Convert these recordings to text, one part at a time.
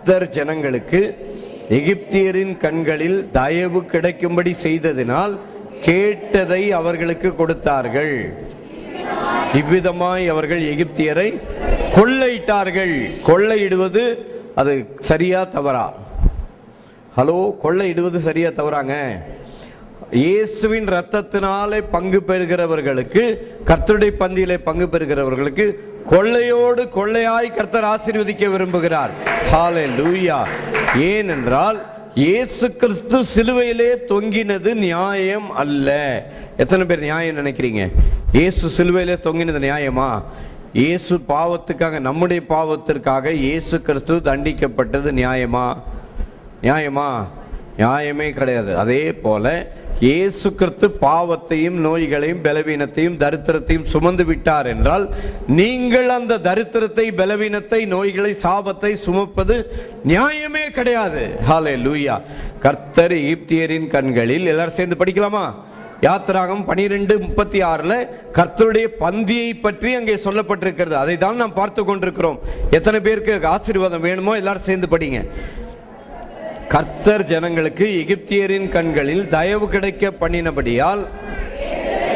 கர்த்தர் ஜனங்களுக்கு எகிப்தியரின் கண்களில் தயவு கிடைக்கும்படி செய்ததினால் கேட்டதை அவர்களுக்கு கொடுத்தார்கள். இவ்விதமாய் அவர்கள் எகிப்தியரை கொள்ளையிட்டார்கள். கொள்ளையிடுவது அது சரியா தவறா? ஹலோ, கொள்ளையிடுவது சரியா தவறாங்க? இயேசுவின் இரத்தத்தினாலே பங்கு பெறுகிறவர்களுக்கு, கர்த்தருடைய பந்தியிலே பங்கு பெறுகிறவர்களுக்கு கொள்ளையோடு கொள்ளையாய் கர்த்தர் ஆசீர்வதிக்க விரும்புகிறார். ஹல்லேலூயா. ஏனென்றால் இயேசு கிறிஸ்து சிலுவையிலே தொங்கினது நியாயம் அல்ல. எத்தனை பேர் நியாயம் நினைக்கிறீங்க? இயேசு சிலுவையிலே தொங்கினது நியாயமா? இயேசு பாவத்துக்காக, நம்முடைய பாவத்திற்காக இயேசு கிறிஸ்து தண்டிக்கப்பட்டது நியாயமா? நியாயமா? நியாயமே கிடையாது. அதே போல இயேசு கிறிஸ்து பாவத்தையும் நோய்களையும் பலவீனத்தையும் தரித்திரத்தையும் சுமந்து விட்டார் என்றால், நீங்கள் அந்த தரித்திரத்தை, பலவீனத்தை, நோய்களை, சாபத்தை சுமப்பது நியாயமே கிடையாது. ஹல்லேலூயா. கர்த்தர் எகிப்தியரின் கண்களில், எல்லாரும் சேர்ந்து படிக்கலாமா? யாத்திராகமம் 12:36 கர்த்தருடைய பந்தியை பற்றி அங்கே சொல்லப்பட்டிருக்கிறது. அதை தான் நாம் பார்த்து கொண்டிருக்கிறோம். எத்தனை பேருக்கு ஆசீர்வாதம் வேணுமோ எல்லாரும் சேர்ந்து படிங்க. கர்த்தர் ஜனங்களுக்கு எகிப்தியரின் கண்களில் தயவு கிடைக்க பண்ணினபடியால்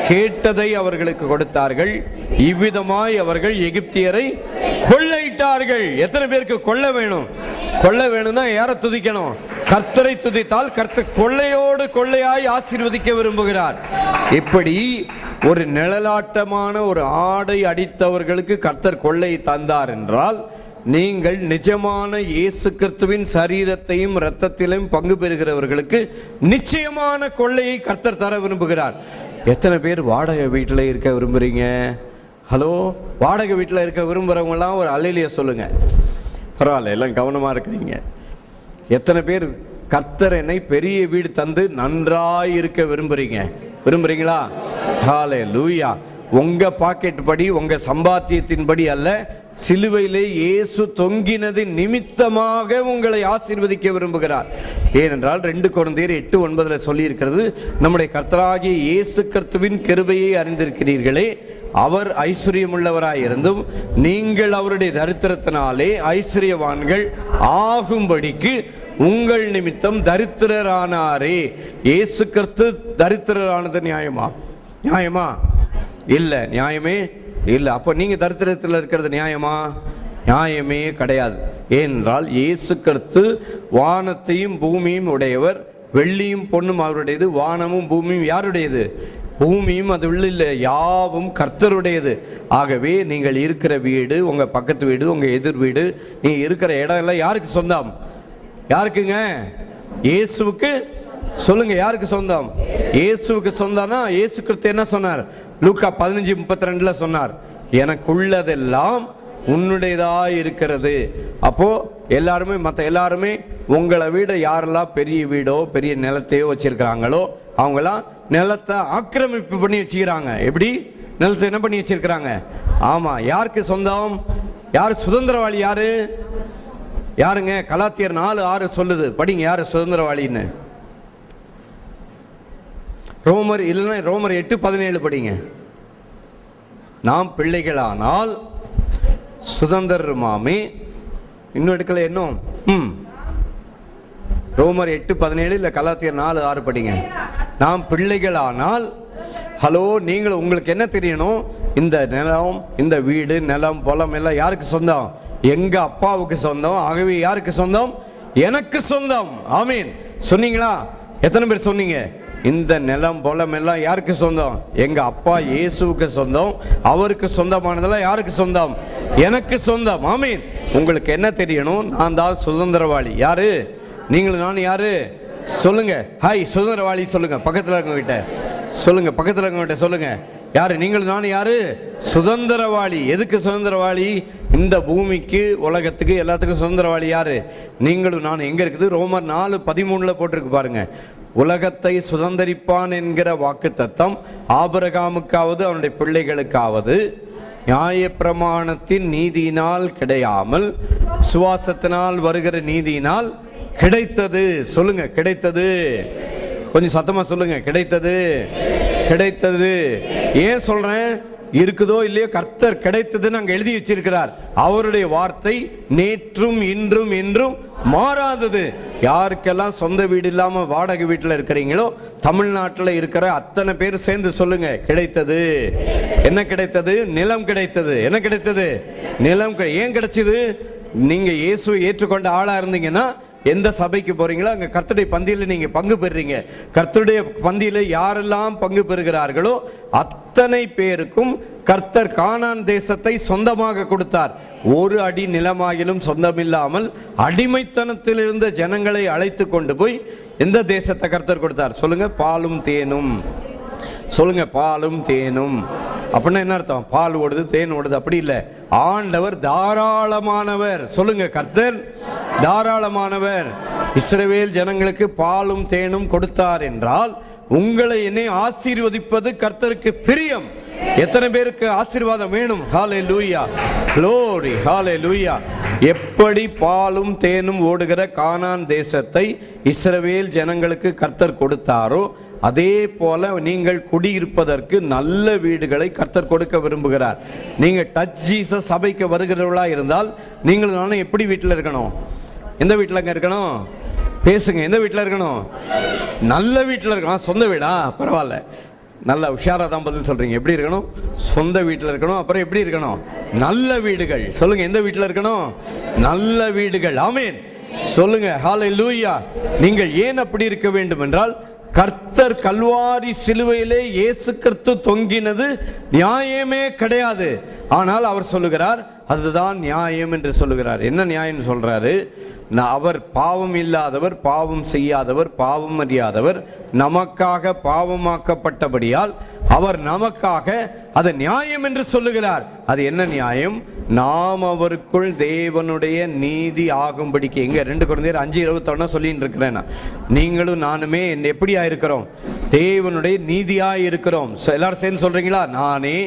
கேட்டதை அவர்களுக்கு கொடுத்தார்கள். இவ்விதமாய் அவர்கள் எகிப்தியரை கொள்ளையிட்டார்கள். எத்தனை பேருக்கு கொள்ள வேணும்? கொள்ள வேணும்னா யாரை துதிக்கணும்? கர்த்தரை துதித்தால் கர்த்தர் கொள்ளையோடு கொள்ளையாய் ஆசீர்வதிக்க விரும்புகிறார். இப்படி ஒரு நிழலாட்டமான ஒரு ஆடை அடித்தவர்களுக்கு கர்த்தர் கொள்ளை தந்தார் என்றால், நீங்கள் நிஜமான இயேசு கிறிஸ்துவின் சரீரத்தையும் இரத்தத்திலும் பங்கு பெறுகிறவர்களுக்கு நிச்சயமான கொள்ளையை கர்த்தர் தர விரும்புகிறார். எத்தனை பேர் வாடகை வீட்டில் இருக்க விரும்புறீங்க? ஹலோ, வாடகை வீட்டில் இருக்க விரும்புகிறவங்களாம் ஒரு அல்லேலூயா சொல்லுங்க. பரவாயில்ல, எல்லாம் கவனமாக இருக்கிறீங்க. எத்தனை பேர் கர்த்தர் என்னை பெரிய வீடு தந்து நன்றாய் இருக்க விரும்புறீங்களா? ஹல்லேலூயா. உங்க பாக்கெட் படி, உங்க சம்பாத்தியத்தின்படி அல்ல, சிலுவையிலே இயேசு தொங்கினது நிமித்தமாக உங்களை ஆசீர்வதிக்க விரும்புகிறார். ஏனென்றால் 2 கொரிந்தியர் 8:9 சொல்லி இருக்கிறது, நம்முடைய கர்த்தராகிய இயேசு கிறிஸ்துவின் கிருபையை அறிந்திருக்கிறீர்களே, அவர் ஐஸ்வர்யமுள்ளவராயிருந்தும் நீங்கள் அவருடைய தரித்திரத்தினாலே ஐஸ்வர்யவான்கள் ஆகும்படிக்கு உங்கள் நிமித்தம் தரித்திரரானாரே. இயேசு கிறிஸ்து தரித்திரரானது நியாயமா? நியாயமா? இல்ல, நியாயமே இல்லை. அப்போ நீங்கள் தரித்திரத்தில் இருக்கிறது நியாயமா? நியாயமே கிடையாது. ஏனென்றால் இயேசு கிறிஸ்து வானத்தையும் பூமியும் உடையவர். வெள்ளியும் பொன்னும் அவருடையது, வானமும் பூமியும் யாருடையது? பூமியும் அது உள்ள யாவும் கர்த்தருடையது. ஆகவே நீங்கள் இருக்கிற வீடு, உங்கள் பக்கத்து வீடு, உங்கள் எதிர் வீடு, நீங்கள் இருக்கிற இடம் எல்லாம் யாருக்கு சொந்தம்? யாருக்குங்க? இயேசுவுக்கு. சொல்லுங்க, யாருக்கு சொந்தம்? இயேசுவுக்கு சொந்தம்னா இயேசு கிறிஸ்து என்ன சொன்னார்? லூக்கா 15:32 சொன்னார், எனக்குள்ளதெல்லாம் உன்னுடையதாக இருக்கிறது. அப்போ எல்லாருமே, மற்ற எல்லாருமே உங்களை விட யாரெல்லாம் பெரிய வீடோ பெரிய நிலத்தையோ வச்சிருக்கிறாங்களோ அவங்களாம் நிலத்தை ஆக்கிரமிப்பு பண்ணி வச்சுக்கிறாங்க. எப்படி? நிலத்தை என்ன பண்ணி வச்சிருக்கிறாங்க? ஆமா, யாருக்கு சொந்தம்? யார் சுதந்திரவாளி? யாருங்க? கலாத்தியர் 4:6 சொல்லுது, படிங்க யாரு சுதந்திரவாளின்னு. ரோமர் 8:17 படிங்க. நாம் பிள்ளைகளானால் சுதந்திரமாமே. இன்னும் எடுக்கல இன்னும். ரோமர் 8:17 இல்லை கலாத்தியர் 4:6 படிங்க. நாம் பிள்ளைகளானால், ஹலோ, நீங்கள், உங்களுக்கு என்ன தெரியணும்? இந்த நிலம், இந்த வீடு, நிலம், பொலம் எல்லாம் யாருக்கு சொந்தம்? எங்க அப்பாவுக்கு சொந்தம். ஆகவே யாருக்கு சொந்தம்? எனக்கு சொந்தம். ஆமீன். சொன்னீங்களா? எத்தனை பேர் சொன்னீங்க? இந்த நிலம், பொலம் எல்லாம் யாருக்கு சொந்தம்? எங்க அப்பா இயேசுவுக்கு சொந்தம். அவருக்கு சொந்தமானதெல்லாம் யாருக்கு சொந்தம்? எனக்கு சொந்தம். ஆமீன். உங்களுக்கு என்ன தெரியணும்? நான் தான் சுதந்திரவாளி. யாரு? நீங்களும் நான் யாரு? சொல்லுங்க. ஹாய், சுதந்திரவாளி சொல்லுங்க. பக்கத்தில் இருக்கவங்கிட்ட சொல்லுங்க. பக்கத்தில் இருக்கவங்கிட்ட சொல்லுங்க. யாரு? நீங்களும் நான் யாரு? சுதந்திரவாளி. எதுக்கு சுதந்திரவாளி? இந்த பூமிக்கு, உலகத்துக்கு, எல்லாத்துக்கும் சுதந்திரவாளி யாரு? நீங்களும் நான். எங்க இருக்குது? ரோமர் 4:13 போட்டிருக்கு பாருங்க. உலகத்தை சுதந்திரிப்பான் என்கிற வாக்கு தத்தம் ஆபிரகாமுக்காவது அவனுடைய பிள்ளைகளுக்காவது நியாயப்பிரமாணத்தின் நீதியினால் கிடையாமல் சுவாசத்தினால் வருகிற நீதியினால் கிடைத்தது. சொல்லுங்க, கிடைத்தது. கொஞ்சம் சத்தமா சொல்லுங்க, கிடைத்தது. கிடைத்தது. ஏன் சொல்றேன்? இருக்குதோ இல்லையோ கர்த்தர் கிடைத்ததுன்னு அங்க எழுதி வச்சிருக்கிறார். அவருடைய வார்த்தை நேற்றும் இன்றும் என்றும் மாறாதது. யாருக்கெல்லாம் சொந்த வீடு இல்லாம வாடகை வீட்டில் இருக்கிறீங்களோ தமிழ்நாட்டில் இருக்கிற அத்தனை பேர் சேர்ந்து சொல்லுங்க, கிடைத்தது. என்ன கிடைத்தது? நிலம் கிடைத்தது. என்ன கிடைத்தது? நிலம். ஏன் கிடைச்சது? நீங்க இயேசுவை ஏற்றுக்கொண்ட ஆளா இருந்தீங்கன்னா எந்த சபைக்கு போறீங்களோ அங்க கர்த்தருடைய பந்தியில நீங்க பங்கு பெறுறீங்க. கர்த்தருடைய பந்தியில யாரெல்லாம் பங்கு பெறுகிறார்களோ அத்தனை பேருக்கும் கர்த்தர் கானான் தேசத்தை சொந்தமாக கொடுத்தார். ஒரு அடி நிலமாகிலும் சொந்தமில்லாமல் அடிமைத்தனத்தில் இருந்த ஜனங்களை அழைத்து கொண்டு போய் எந்த தேசத்தை கர்த்தர் கொடுத்தார்? சொல்லுங்க, பாலும் தேனும். சொல்லுங்க, பாலும் தேனும். அப்படின்னா என்ன அர்த்தம்? பால் ஓடுது, தேன் ஓடுது, அப்படி இல்லை. ஆண்டவர் தாராளமானவர். சொல்லுங்க, கர்த்தர் தாராளமானவர். இஸ்ரவேல் ஜனங்களுக்கு பாலும் தேனும் கொடுத்தார் என்றால் உங்களை என்னை ஆசீர்வதிப்பது கர்த்தருக்கு பிரியம். எத்தனை பேருக்கு ஆசீர்வாதம் வேணும்? ஹல்லேலூயா, glory, ஹல்லேலூயா. எப்படி பாலும் தேனும் ஓடுகிற கானான் தேசத்தை இஸ்ரவேல் ஜனங்களுக்கு கர்த்தர் கொடுத்தாரோ அதே போல நீங்கள் குடியிருப்பதற்கு நல்ல வீடுகளை கர்த்தர் கொடுக்க விரும்புகிறார். நீங்க டச் ஜீசஸ் சபைக்கு வருகிறவர்களா இருந்தால் நீங்கள் நானும் எப்படி வீட்டில் இருக்கணும்? எந்த வீட்டில் இருக்கணும்? பேசுங்க, எந்த வீட்டில் இருக்கணும்? நல்ல வீட்டில் இருக்கணும். சொந்த வீடா? பரவாயில்ல, நல்ல உஷாராக தான் பதில் சொல்றீங்க. எப்படி இருக்கணும்? சொந்த வீட்டில் இருக்கணும். அப்புறம் எப்படி இருக்கணும்? நல்ல வீடுகள். சொல்லுங்க, எந்த வீட்டில் இருக்கணும்? நல்ல வீடுகள். ஆமென். சொல்லுங்க, ஹல்லேலூயா. நீங்கள் ஏன் அப்படி இருக்க வேண்டும் என்றால் கர்த்தர் கல்வாரி சிலுவையிலே இயேசு கிறிஸ்து தொங்கினது நியாயமே கிடையாது. ஆனால் அவர் சொல்லுகிறார் அதுதான் நியாயம் என்று சொல்லுகிறார். என்ன நியாயம் சொல்றாரு? அவர் பாவம் இல்லாதவர், பாவம் செய்யாதவர், பாவம் அறியாதவர், நமக்காக பாவமாக்கப்பட்டபடியால் அவர் நமக்காக அது நியாயம் என்று சொல்லுகிறார். அது என்ன நியாயம்? நாம் அவருக்குள் தேவனுடைய நீதி ஆகும்படிக்கு. எங்க 2 கொரிந்தியர் 5:21 சொல்லிட்டு இருக்கிறேன். நீங்களும் நானுமே எப்படியா இருக்கிறோம்? தேவனுடைய நீதியாய் இருக்கிறோம். எல்லாரும் சேர்ந்து சொல்றீங்களா? நானே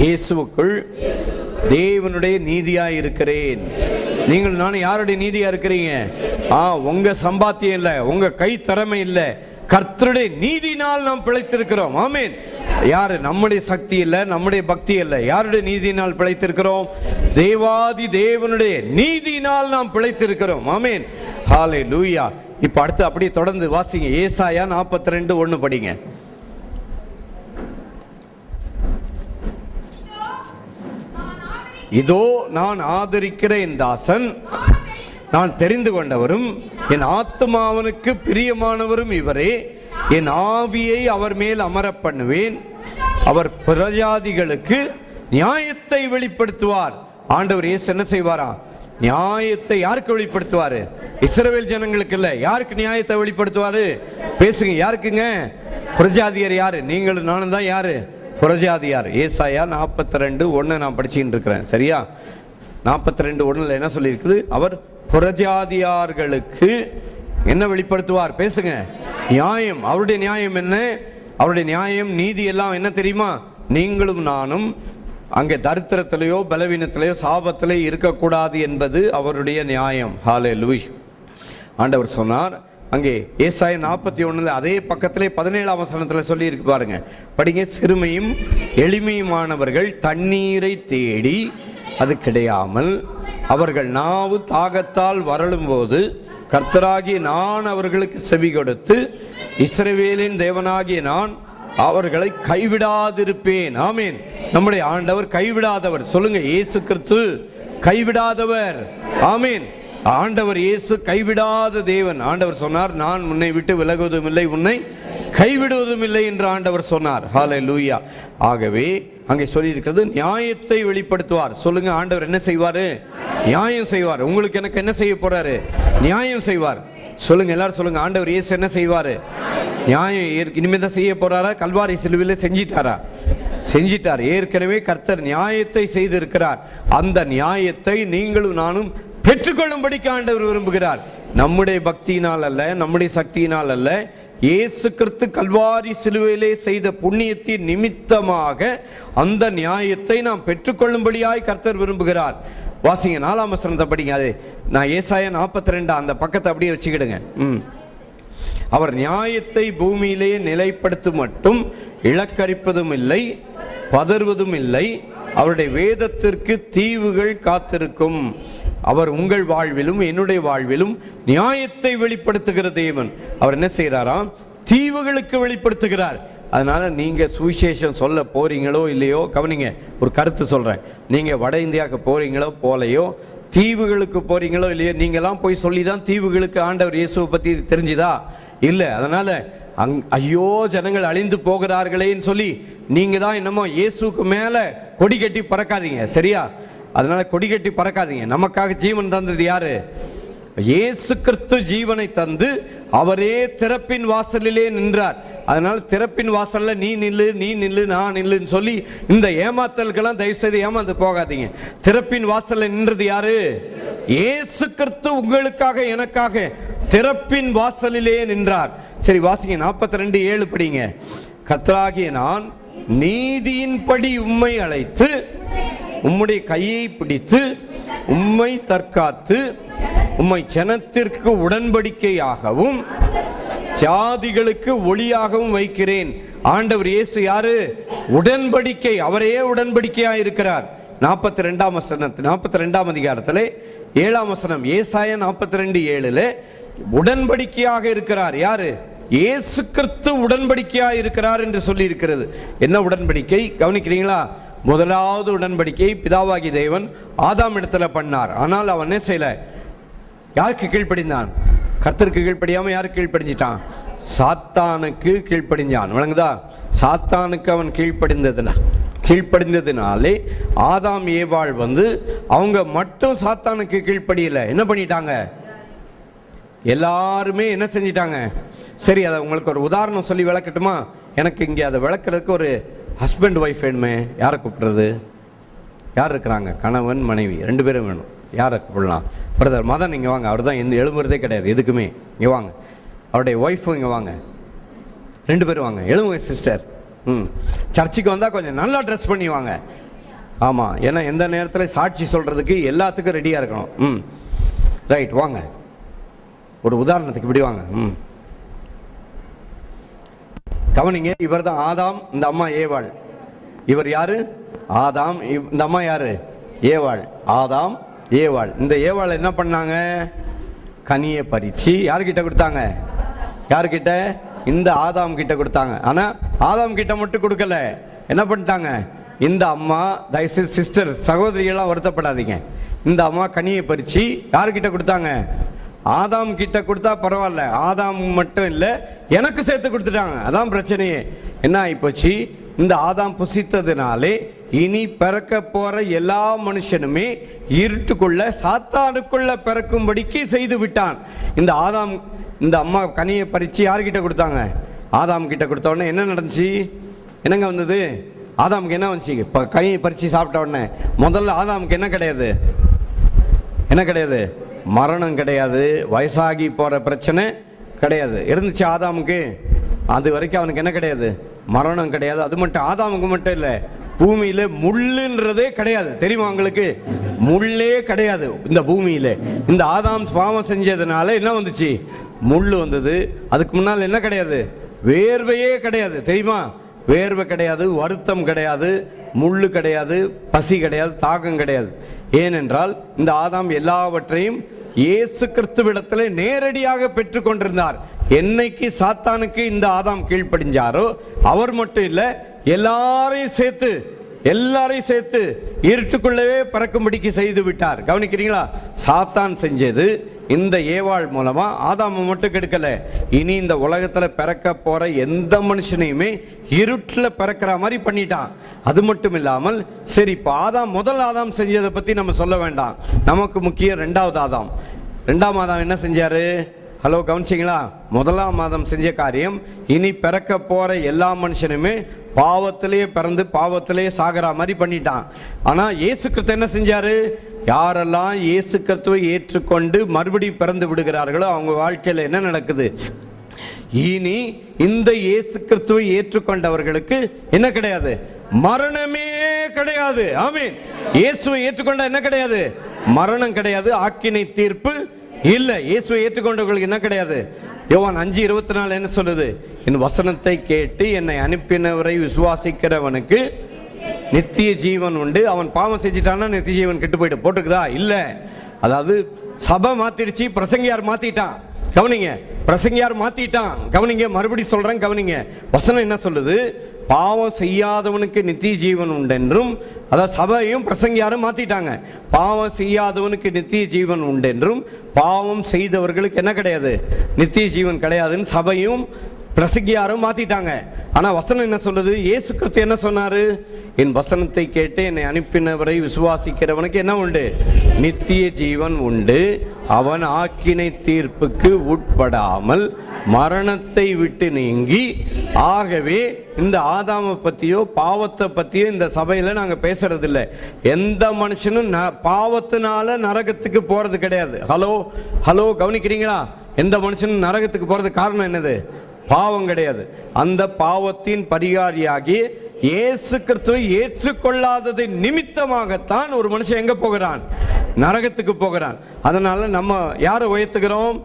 இயேசுவுக்குள் தேவனுடைய நீதியாய் இருக்கிறேன். நீங்கள் நானும் யாருடைய நீதியா இருக்கிறீங்க? உங்க சம்பாத்தியம் இல்லை, உங்க கை திறமை இல்லை, கர்த்தருடைய நீதினால் நாம் பிழைத்திருக்கிறோம். ஆமென். யாரு? நம்முடைய சக்தி இல்லை, நம்முடைய பக்தி இல்லை. யாருடைய நீதினால் பிழைத்திருக்கிறோம்? தேவாதி தேவனுடைய நீதினால் நாம் பிழைத்திருக்கிறோம். ஆமென். ஹல்லேலூயா. இப்ப அடுத்து அப்படியே தொடர்ந்து வாசிங்க. ஏசாயா 42:1 படிங்க. இதோ நான் ஆதரிக்கிற என் தாசன், நான் தெரிந்து கொண்டவரும் என் ஆத்துமாவனுக்கு பிரியமானவரும் இவரே. என் ஆவியை அவர் மேல் அமர பண்ணுவேன். அவர் பிரஜாதிகளுக்கு நியாயத்தை வெளிப்படுத்துவார். ஆண்டவர் இயேசு என்ன செய்வாரா? நியாயத்தை யாருக்கு வெளிப்படுத்துவாரு? இஸ்ரவேல் ஜனங்களுக்கு இல்ல. யாருக்கு நியாயத்தை வெளிப்படுத்துவாரு? பேசுங்க, யாருக்குங்க? பிரஜாதியர். யாரு? நீங்களும் நானும் தான். யாரு? புறஜாதியார். ஏசாயா 42:1 நான் படிச்சுட்டு இருக்கிறேன். சரியா? 42:1 என்ன சொல்லியிருக்குது? அவர் புறஜாதியார்களுக்கு என்ன வெளிப்படுத்துவார்? பேசுங்க. நியாயம். அவருடைய நியாயம் என்ன? அவருடைய நியாயம், நீதி எல்லாம் என்ன தெரியுமா? நீங்களும் நானும் அங்கே தரித்திரத்திலேயோ பலவீனத்திலேயோ சாபத்திலேயோ இருக்கக்கூடாது என்பது அவருடைய நியாயம். ஹல்லேலூயா. ஆண்டவர் சொன்னார் அங்கே ஏசாயா 41 அதே பக்கத்திலே 17ஆம் வசனத்தில் சொல்லி இருக்கு பாருங்க, படிங்க. சிறுமையும் எளிமையுமானவர்கள் தண்ணீரை தேடி அது கிடையாமல் அவர்கள் நாவு தாகத்தால் வரலும் போது கர்த்தராகிய நான் அவர்களுக்கு செவி கொடுத்து இஸ்ரவேலின் தேவனாகிய நான் அவர்களை கைவிடாதிருப்பேன். ஆமீன். நம்முடைய ஆண்டவர் கைவிடாதவர். சொல்லுங்க, இயேசு கிறிஸ்து கைவிடாதவர். ஆமீன். ஆண்டவர் இயேசு கைவிடாத தேவன். ஆண்டவர் சொன்னார், நான் உன்னை விட்டு விலகுவதும் இல்லை, உன்னை கைவிடுவதும் இல்லை என்று ஆண்டவர் சொன்னார். ஹல்லேலூயா. ஆகவே அங்கே சொல்லி இருக்கிறது நியாயத்தை வெளிப்படுத்துவார். சொல்லுங்க, ஆண்டவர் என்ன செய்வாரு? நியாயம் செய்வார். உங்களுக்கு எனக்கு என்ன செய்ய போறாரு? நியாயம் செய்வார். சொல்லுங்க, எல்லாரும் சொல்லுங்க, ஆண்டவர் இயேசு என்ன செய்வாரு? நியாயம் இனிமேல் தான் செய்ய போறாரா? கல்வாரி சிலுவையில் செஞ்சிட்டாரா? செஞ்சிட்டார். ஏற்கனவே கர்த்தர் நியாயத்தை செய்திருக்கிறார். அந்த நியாயத்தை நீங்களும் நானும் பெற்றுக்கொள்ளும்படிக்கு ஆண்டவர் விரும்புகிறார். நம்முடைய பக்தியினால் அல்ல, நம்முடைய சக்தியினால் அல்ல, இயேசு கிறிஸ்து கல்வாரி சிலுவையிலே செய்த புண்ணியத்தின் நிமித்தமாக அந்த நியாயத்தை நாம் பெற்றுக்கொள்ளும்படியாய் கர்த்தர் விரும்புகிறார். வாசிங்க, 4ஆம் வசனத்தை படிங்க. அது நான் ஏசாயா 42 அந்த பக்கத்தை அப்படியே வச்சுக்கிடுங்க. அவர் நியாயத்தை பூமியிலே நிலைப்படுத்தும் மட்டும் இழக்கரிப்பதும் இல்லை, பதறுவதும் இல்லை. அவருடைய வேதத்திற்கு தீவுகள் காத்திருக்கும். அவர் உங்கள் வாழ்விலும் என்னுடைய வாழ்விலும் நியாயத்தை வெளிப்படுத்துகிற தேவன். அவர் என்ன செய்கிறாராம்? தீவுகளுக்கு வெளிப்படுத்துகிறார். அதனால நீங்க சுவிசேஷம் சொல்ல போறீங்களோ இல்லையோ, கவனிங்க, ஒரு கருத்து சொல்றேன். நீங்க வட இந்தியாவுக்கு போறீங்களோ போலையோ, தீவுகளுக்கு போறீங்களோ இல்லையோ, நீங்கெல்லாம் போய் சொல்லி தான் தீவுகளுக்கு ஆண்டவர் இயேசுவை பத்தி தெரிஞ்சுதா? இல்லை. அதனால ஐயோ ஜனங்கள் அழிந்து போகிறார்களேன்னு சொல்லி நீங்க தான் என்னமோ இயேசுக்கு மேல கொடி கட்டி பறக்காதீங்க, சரியா? அதனால கொடி கட்டி பறக்காதீங்க. நமக்காக ஜீவன் தந்தது யாரு? இயேசு கிறிஸ்து ஜீவனை தந்து அவரே திறப்பின் வாசலிலே நின்றார். அதனால திறப்பின் வாசல்ல நீ நில்லு, நீ நில்லு, நான் நில்லுன்னு சொல்லி இந்த ஏமாத்தல்கெல்லாம் தயவு செய்து ஏமாந்து போகாதீங்க. திறப்பின் வாசல்ல நின்றது யாரு? இயேசு கிறிஸ்து உங்களுக்காக எனக்காக திறப்பின் வாசலிலே நின்றார். சரி, வாசிங்க 42:7 படிங்க. கர்த்தராகிய நான் நீதியின்படி உம்மை அழைத்து உம்முடைய கையை பிடித்து உம்மை தற்காத்து உம்மை ஜனத்திற்கு உடன்படிக்கையாகவும் ஜாதிகளுக்கு ஒளியாகவும் வைக்கிறேன். ஆண்டவர் இயேசு யாரு? உடன்படிக்கை. அவரே உடன்படிக்கையா இருக்கிறார். 42 அதிகாரத்தில் 7 வசனம், ஏசாயா 42:7 உடன்படிக்கையாக இருக்கிறார். யாரு? இயேசு கிறிஸ்து உடன்படிக்கையா இருக்கிறார் என்று சொல்லி இருக்கிறது. என்ன உடன்படிக்கை கவனிக்கிறீங்களா? முதலாவது உடன்படிக்கை பிதாவாகி தேவன் ஆதாம் இடத்துல பண்ணார். ஆனால் அவன் என்ன செய்யல? யாருக்கு கீழ்ப்படிந்தான்? கர்த்தருக்கு கீழ்ப்படியாம யாருக்கு கீழ்ப்படிஞ்சிட்டான்? சாத்தானுக்கு கீழ்ப்படிஞ்சான். விளங்குதா? சாத்தானுக்கு அவன் கீழ்ப்படிந்ததுனாலே ஆதாம் ஏவாள் அவங்க மட்டும் சாத்தானுக்கு கீழ்ப்படியல. என்ன பண்ணிட்டாங்க? எல்லாருமே என்ன செஞ்சிட்டாங்க? சரி, அதை உங்களுக்கு ஒரு உதாரணம் சொல்லி விளக்கட்டுமா? எனக்கு இங்கே அதை விளக்குறதுக்கு ஒரு ஹஸ்பண்ட் ஒய்ஃப் வேணுமே. யாரை கூப்பிடுறது? யார் இருக்கிறாங்க? கணவன் மனைவி 2 பேரும் வேணும். யாரை கூப்பிடலாம்? பிரதர் மதன் இங்கே வாங்க. அவர் தான் எந்த எழும்புறதே கிடையாது எதுக்குமே. இங்கே வாங்க. அவருடைய ஒய்ஃபும் இங்கே வாங்க. 2 பேரும் வாங்க. எழுமுங்க சிஸ்டர். சர்ச்சுக்கு வந்தால் கொஞ்சம் நல்லா ட்ரெஸ் பண்ணி வாங்க. ஆமாம், ஏன்னா எந்த நேரத்தில் சாட்சி சொல்கிறதுக்கு எல்லாத்துக்கும் ரெடியாக இருக்கணும். ரைட், வாங்க. ஒரு உதாரணத்துக்கு இப்படி வாங்க. கவனிங்க. இவர் தான் ஆதாம், இந்த அம்மா ஏவாள். இவர் யாரு? ஆதாம். இந்த அம்மா யாரு? ஏவாள். ஆதாம் ஏவாள். இந்த ஏவாள் என்ன பண்ணாங்க? கனியை பறிச்சு யாருக்கிட்ட கொடுத்தாங்க? யாருக்கிட்ட? இந்த ஆதாம் கிட்ட கொடுத்தாங்க. ஆனா ஆதாம் கிட்ட மட்டும் கொடுக்கல. என்ன பண்ணிட்டாங்க? இந்த அம்மா, தயவுசெய்து சிஸ்டர் சகோதரிகள்லாம் வருத்தப்படாதீங்க, இந்த அம்மா கனியை பறிச்சு யாருக்கிட்ட கொடுத்தாங்க? ஆதாம் கிட்ட கொடுத்தா பரவாயில்ல, ஆதாம் மட்டும் இல்லை எனக்கு சேர்த்து கொடுத்துட்டாங்க. அதான் பிரச்சனையே. என்ன ஆயிப்போச்சு? இந்த ஆதாம் புசித்ததுனாலே இனி பிறக்க போற எல்லா மனுஷனுமே இருட்டுக்குள்ள சாத்தானுக்குள்ள பிறக்கும்படிக்கு செய்து விட்டான். இந்த ஆதாம், இந்த அம்மா கனியை பறிச்சு யார்கிட்ட கொடுத்தாங்க? ஆதாம் கிட்ட கொடுத்த உடனே என்ன நடந்துச்சு? என்னங்க வந்தது? ஆதாமுக்கு என்ன வந்துச்சு? இப்போ கனியை பறிச்சு சாப்பிட்ட உடனே முதல்ல ஆதாமுக்கு என்ன கிடையாது? என்ன கிடையாது? மரணம் கிடையாது, வயசாகி போற பிரச்சனை கிடையாது. இருந்துச்சு ஆதாமுக்கு. அது வரைக்கும் அவனுக்கு என்ன கிடையாது? மரணம் கிடையாது. அது மட்டும் ஆதாமுக்கு மட்டும் இல்லை, பூமியில முள்ளுன்றதே கிடையாது. தெரியுமா உங்களுக்கு? முள்ளே கிடையாது இந்த பூமியில. இந்த ஆதாம் பாவம் செஞ்சதுனால என்ன வந்துச்சு? முள்ளு வந்தது. அதுக்கு முன்னால் என்ன கிடையாது? வேர்வையே கிடையாது. தெரியுமா? வேர்வை கிடையாது, வருத்தம் கிடையாது, முள்ளு கிடையாது, பசி கிடையாது, தாகம் கிடையாது. ஏனென்றால் இந்த ஆதாம் எல்லாவற்றையும் இயேசு கிறிஸ்துவிடத்திலே நேரடியாக பெற்றுக் கொண்டிருந்தார். என்னைக்கு சாத்தானுக்கு இந்த ஆதாம் கீழ்ப்படிஞ்சாரோ அவர் மட்டும் இல்லை, எல்லாரையும் சேர்த்து இருட்டுக்குள்ளவே பறக்கும்படிக்கு செய்து விட்டார். கவனிக்கிறீங்களா? சாத்தான் செஞ்சது இந்த ஏவாள் மூலமா ஆதாம மட்டும் கெடுக்கல, இனி இந்த உலகத்துல பிறக்க போற எந்த மனுஷனையுமே இருட்டில் பிறக்கிற மாதிரி பண்ணிட்டான். அது மட்டும் இல்லாமல், சரி இப்போ ஆதாம், முதல் ஆதாம் செஞ்சதை பத்தி நம்ம சொல்ல வேண்டாம், நமக்கு முக்கியம் 2வது ஆதாம். 2ஆம் ஆதாம் என்ன செஞ்சாரு? ஹலோ, கவனிச்சிங்களா? முதலாம் ஆதாம் செஞ்ச காரியம், இனி பிறக்க போற எல்லா மனுஷனுமே பாவத்திலேயே பிறந்து பாவத்திலேயே சாகிற மாதிரி பண்ணிட்டான். ஆனா இயேசு கிறிஸ்து என்ன செஞ்சாரு? யாரெல்லாம் இயேசு கிறிஸ்துவை ஏற்றுக்கொண்டு மறுபடியும் பிறந்து விடுகிறார்களோ அவங்க வாழ்க்கையில் என்ன நடக்குது? இனி இந்த இயேசு கிறிஸ்துவை ஏற்றுக்கொண்டவர்களுக்கு என்ன கிடையாது? மரணமே கிடையாது. ஆமென். இயேசுவை ஏற்றுக்கொண்ட என்ன கிடையாது? மரணம் கிடையாது, ஆக்கினை தீர்ப்பு இல்லை. இயேசுவை ஏற்றுக்கொண்டவர்களுக்கு என்ன கிடையாது? யோவான் 5:24 என்ன சொல்லுது? என் வசனத்தை கேட்டு என்னை அனுப்பினவரை விசுவாசிக்கிறவனுக்கு நித்திய ஜீவன் உண்டு. அவன் பாவம் செஞ்சிட்டான்னா நித்திய ஜீவன் கெட்டு போயிட்டு போட்டுக்குதா? இல்லை. அதாவது சபை மாத்திருச்சு, பிரசங்கியார் மாத்திட்டான். கவனிங்க, பிரசங்கியார் மாத்திட்டான். கவனிங்க, மறுபடியும் சொல்றேன், கவனிங்க. வசனம் என்ன சொல்லுது? பாவம் செய்யாதவனுக்கு நித்திய ஜீவன் உண்டென்றும், அதாவது சபையும் பிரசங்கியாரும் மாத்திட்டாங்க. பாவம் செய்யாதவனுக்கு நித்திய ஜீவன் உண்டென்றும், பாவம் செய்தவர்களுக்கு என்ன கிடையாது? நித்திய ஜீவன் கிடையாதுன்னு சபையும் பிரசங்கியாரும் மாத்திட்டாங்க. ஆனா வசனம் என்ன சொல்லுது? இயேசு கிறிஸ்து என்ன சொன்னாரு? என் வசனத்தை கேட்டு என்னை அனுப்பினவரை விசுவாசிக்கிறவனுக்கு என்ன உண்டு? நித்திய ஜீவன் உண்டு. அவன் ஆக்கினை தீர்ப்புக்கு உட்படாமல் மரணத்தை விட்டு நீங்கி. ஆகவே இந்த ஆதாமை பத்தியோ பாவத்தை பத்தியோ இந்த சபையில நாங்க பேசுறது இல்லை. எந்த மனுஷனும் பாவத்தினால நரகத்துக்கு போறது கிடையாது. ஹலோ ஹலோ, கவனிக்கிறீங்களா? எந்த மனுஷனும் நரகத்துக்கு போறது காரணம் என்னது? பாவம் கிடையாது. அந்த பாவத்தின் பரிகாரியாகி இயேசு கிறிஸ்துவை ஏற்றுக்கொள்ளாததை நிமித்தமாகத்தான் ஒரு மனுஷன் எங்க போகிறான்? நரகத்துக்கு போகிறான். அதனால நம்ம யாரை உயர்த்துகிறோம்?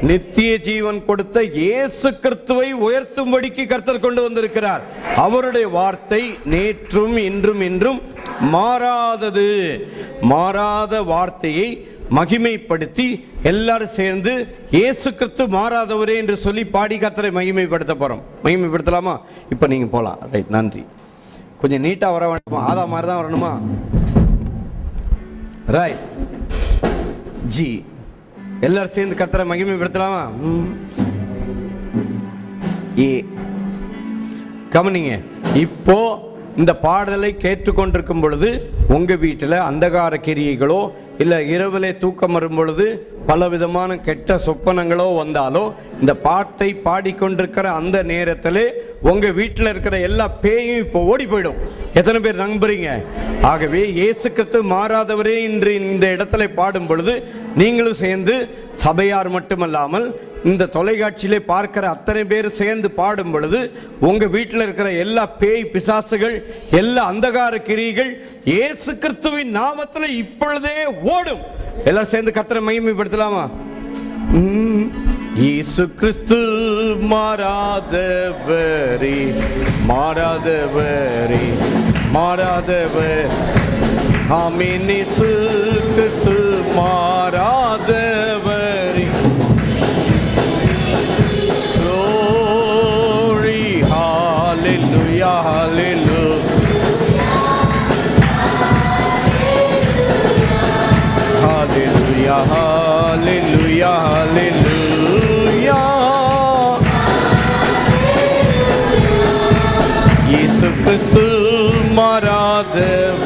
நித்திய ஜீவன் கொடுத்த இயேசு கிறிஸ்துவை உயர்த்தும்படிக்கு கர்த்தர் கொண்டு வந்திருக்கிறார். அவருடைய வார்த்தை நேற்றும் இன்றும் என்றும் மாறாதது. மாறாத வார்த்தையை மகிமைப்படுத்தி எல்லாரும் சேர்ந்து இயேசு கிறிஸ்து மாறாதவரே என்று சொல்லி பாடி கர்த்தரை மகிமைப்படுத்த போறோம். மகிமைப்படுத்தலாமா? இப்ப நீங்க போலாம். ரைட், நன்றி. கொஞ்சம் நீட்டா வர வேண்டுமா? ஆதா மாதிரி தான் வரணுமா? ரைட் ஜி, எல்லாரும் சேர்ந்து கர்த்தரை மகிமைப்படுத்தலாமா? கவனிங்க, இப்போ இந்த பாடலை கேட்டுக்கொண்டிருக்கும் பொழுது உங்க வீட்டில் அந்தகார கிரியைகளோ இல்லை இரவிலே தூக்கம் வரும் பொழுது பலவிதமான கெட்ட சொப்பனங்களோ வந்தாலோ இந்த பாட்டை பாடிக்கொண்டிருக்கிற அந்த நேரத்தில் உங்க வீட்டில் இருக்கிற எல்லா பேயும் இப்போ ஓடி போயிடும். எத்தனை பேர் நம்புறீங்க? ஆகவே இயேசு கிறிஸ்து மாறாதவரே இன்று இந்த இடத்துல பாடும் பொழுது நீங்களும் சேர்ந்து, சபையார் மட்டுமல்லாமல் இந்த தொலைக்காட்சியிலே பார்க்கிற அத்தனை பேர் சேர்ந்து பாடும் பொழுது உங்க வீட்டில் இருக்கிற எல்லா பேய் பிசாசுகள், எல்லா அந்தகார கிரியைகள் இயேசு கிறிஸ்துவின் நாமத்தில் இப்பொழுதே ஓடும். எல்லாரும் சேர்ந்து கர்த்தரை மகிமைப்படுத்தலாமா? இயேசு கிறிஸ்து மாறாதவரே, மாறாதவரே, மாறாதவர். ஆமென். இயேசு கிறிஸ்து மாறாதவரே. Glory, hallelujah, hallelujah. Hallelujah, hallelujah, hallelujah. இயேசு கிறிஸ்து மாறாதவரே,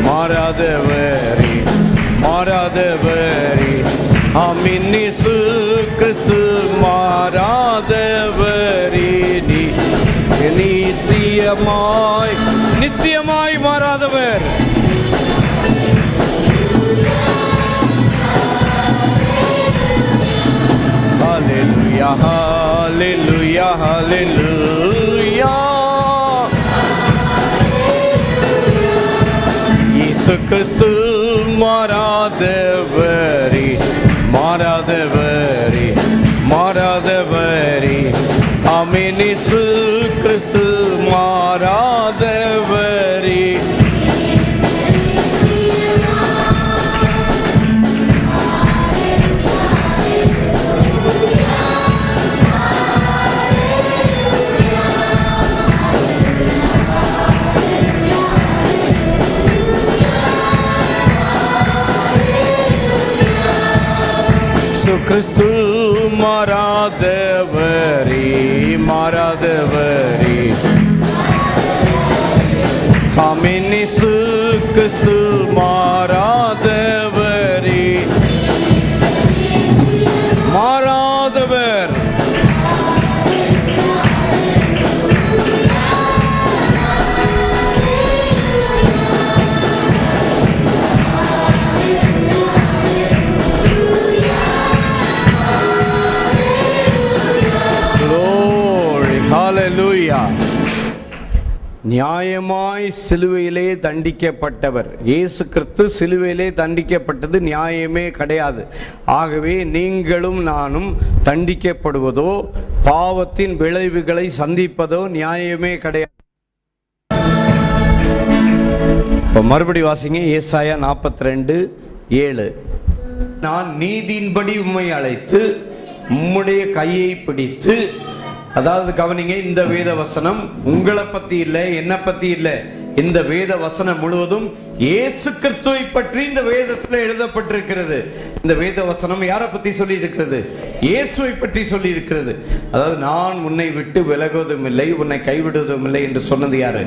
மாறாதவரே, மாறாதவரே. ஆமென். இயேசு கிறிஸ்து மாறாதவரே, நித்தியமாய் நித்தியமாய் மாறாதவர். Hallelujah, hallelujah, hallelujah. இயேசு கிறிஸ்து மாறாதவரே, மாறாதவரே, மாறாதவரே. ஆமென். இயேசு கிறிஸ்து மாறாதவரே. கிறிஸ்து மாறாதவரே, மாறாதவரே. ஆமென். இயேசு கிறிஸ்து மாறாதவரே, மாறாதவர். ஹல்லேலூயா. நியாயமாய் சிலுவையிலே தண்டிக்கப்பட்டவர் இயேசு கிறிஸ்து. சிலுவையிலே தண்டிக்கப்பட்டது நியாயமே கிடையாது. ஆகவே நீங்களும் நானும் தண்டிக்கப்படுவதோ பாவத்தின் விளைவுகளை சந்திப்பதோ நியாயமே கிடையாது. இப்போ மறுபடி வாசிங்க, ஏசாயா 42:7. நான் நீதியின்படி உம்மை அழைத்து உம்முடைய கையை பிடித்து. அதாவது கவனிங்க, இந்த வேத வசனம் உங்களை பத்தி இல்லை, என்ன பத்தி இல்லை. இந்த வேத வசனம் முழுவதும் இயேசு கிறிஸ்துவை பற்றி இந்த வேதத்தில் எழுதப்பட்டிருக்கிறது. இந்த வேத வசனம் யாரை பத்தி சொல்லி இருக்கிறது? இயேசுவை பற்றி சொல்லி இருக்கிறது. அதாவது நான் உன்னை விட்டு விலகுவதும் இல்லை, உன்னை கைவிடுவதும் இல்லை என்று சொன்னது யாரு?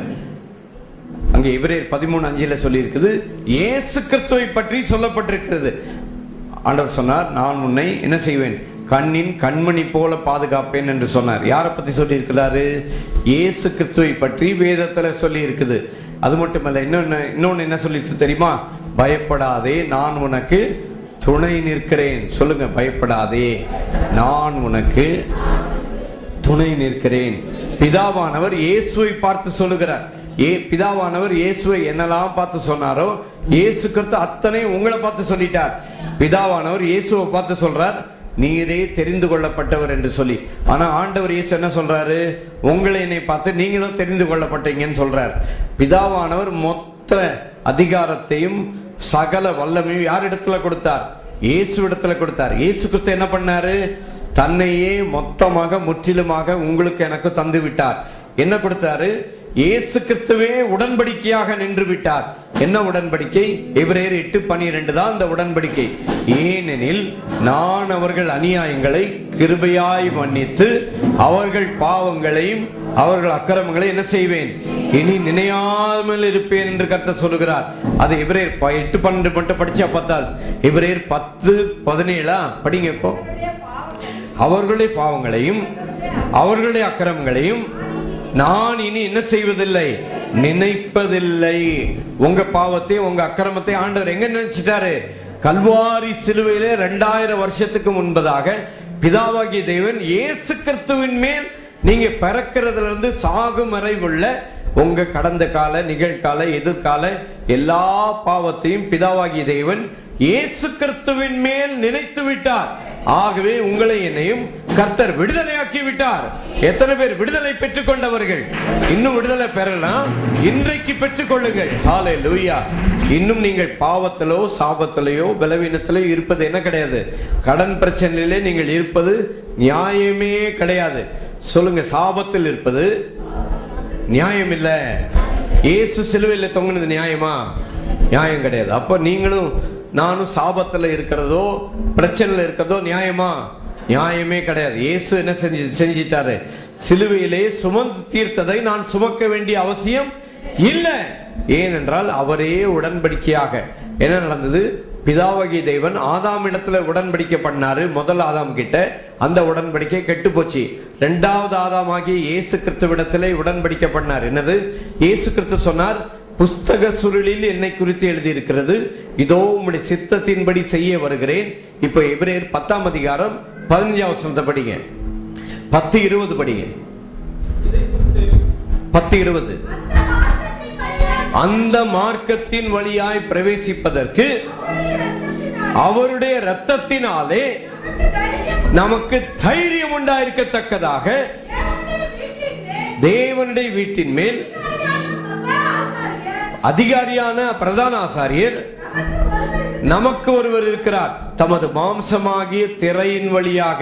அங்கே எபிரேயர் 13:5 சொல்லி இருக்குது. இயேசு கிறிஸ்துவை பற்றி சொல்லப்பட்டிருக்கிறது. ஆண்டவர் சொன்னார், நான் உன்னை என்ன செய்வேன்? கண்ணின் கண்மணி போல பாதுகாப்பேன் என்று சொன்னார். யாரை பத்தி சொல்லி இருக்கிறாரு? இயேசு கிறிஸ்துவை பற்றி வேதத்துல சொல்லி இருக்குது. அது மட்டுமல்ல, இன்னொன்னு என்ன சொல்லிட்டு தெரியுமா? பயப்படாதே, நான் உனக்கு துணை நிற்கிறேன். சொல்லுங்க, பயப்படாதே, நான் உனக்கு துணை நிற்கிறேன். பிதாவானவர் இயேசுவை பார்த்து சொல்லுகிறார். பிதாவானவர் இயேசுவை என்னெல்லாம் பார்த்து சொன்னாரோ இயேசு கிறிஸ்து அத்தனை உங்களை பார்த்து சொல்லிட்டார். பிதாவானவர் இயேசுவை பார்த்து சொல்றார், நீரே தெரிந்து கொள்ளப்பட்டவர் என்று சொல்லி. ஆனா ஆண்டவர் இயேசு என்ன சொல்றாரு? உங்களை என்னை பார்த்து நீங்க தான் தெரிந்து கொள்ளப்பட்டீங்கன்னு சொல்றார். பிதாவானவர் மொத்த அதிகாரத்தையும் சகல வல்லமையும் யார் இடத்துல கொடுத்தார்? இயேசு இடத்துல கொடுத்தார். இயேசு கிறிஸ்து என்ன பண்ணாரு? தன்னையே மொத்தமாக முற்றிலுமாக உங்களுக்கு எனக்கு தந்து விட்டார். என்ன கொடுத்தாரு? இயேசு கிறிஸ்துவே உடன்படிக்கையாக நின்று விட்டார். என்ன உடன்படிக்கை? எபிரேயர் 8:12 தான் அந்த உடன்படிக்கை. ஏனெனில் நான் அவர்கள் அநியாயங்களை கிருபையாய் மன்னித்து அவர்கள் பாவங்களையும் அவர்கள் அக்கிரமங்களை என்ன செய்வேன்? இனி நினையாமல் இருப்பேன் என்று கர்த்தர் சொல்லுகிறார். அது எபிரேயர் 8:12 மட்டும் படிச்சா பார்த்தால், எபிரேயர் 10:17 படிங்க. இப்போ அவர்களுடைய பாவங்களையும் அவர்களுடைய அக்கிரமங்களையும் நான் இனி என்ன செய்வதில்லை? நினைப்பதில்லை. உங்க பாவத்தை உங்க அக்கிரமத்தை ஆண்டவர் எங்க நினைச்சிட்டாரு? கல்வாரி சிலுவையிலே 2000 வருஷத்துக்கு முன்பதாக பிதாவாகிய தேவன் இயேசு கிறிஸ்துவின் மேல் நீங்க பிறக்கிறதுல இருந்து சாகும் வரை உள்ள உங்க கடந்த கால, நிகழ்கால, எதிர்கால எல்லா பாவத்தையும் பிதாவாகிய தேவன் இயேசு கிறிஸ்துவின் மேல் நினைத்து விட்டார். ஆகவே உங்களை என்னையும் கர்த்தர் விடுதலையாக்கி விட்டார். எத்தனை பேர் விடுதலை பெற்றுக் கொண்டவர்கள்? இன்னும் விடுதலை பெறலாம், இன்றைக்கு பெற்றுக் கொள்ளுங்கள். ஹல்லேலூயா. இன்னும் நீங்கள் பாவத்திலோ சாபத்திலேயோ பலவீனத்திலோ இருப்பது என்ன கிடையாது? கடன் பிரச்சனையிலே நீங்கள் இருப்பது நியாயமே கிடையாது. சொல்லுங்க, சாபத்தில் இருப்பது நியாயம் இல்லை. இயேசு சிலுவையில் தொங்கினது நியாயமா? நியாயம் கிடையாது. அப்ப நீங்களும் நானும் சாபத்தில் இருக்கிறதோ பிரச்சனையில் இருக்கிறதோ நியாயமா? நியாயமே கிடையாது. இயேசு என்ன செஞ்சிட்டாரு? சிலுவையிலே சுமந்து தீர்த்ததை நான் சுமக்க வேண்டிய அவசியம் இல்லை. ஏனென்றால் அவரே உடன்படிக்கையாக என்ன நடந்தது? பிதாவாகிய தேவன் ஆதாம் இடத்துல உடன்படிக்கை பண்ணாரு. முதல் ஆதாம் கிட்ட அந்த உடன்படிக்கை கெட்டு போச்சு. இரண்டாவது ஆதாமாகிய இயேசு கிறிஸ்துவிடத்திலே உடன்படிக்கை பண்ணார். என்னது? இயேசு கிறிஸ்து சொன்னார், புஸ்தக சுருளில் என்னை குறித்து எழுதி இருக்கிறது, இதோ உம்முடைய சித்தத்தின்படி செய்ய வருகிறேன். இப்ப எபிரேயர் 10:15 படிங்க. 10:20 படிங்க. 10:20 அந்த மார்க்கத்தின் வழியாய் பிரவேசிப்பதற்கு அவருடைய இரத்தத்தினாலே நமக்கு தைரியம் உண்டாயிருக்கத்தக்கதாக தேவனுடைய வீட்டின் மேல் அதிகாரியான பிரதான ஆசாரியர் நமக்கு ஒருவர் இருக்கிறார். தமது மாம்சமாகிய திரையின் வழியாக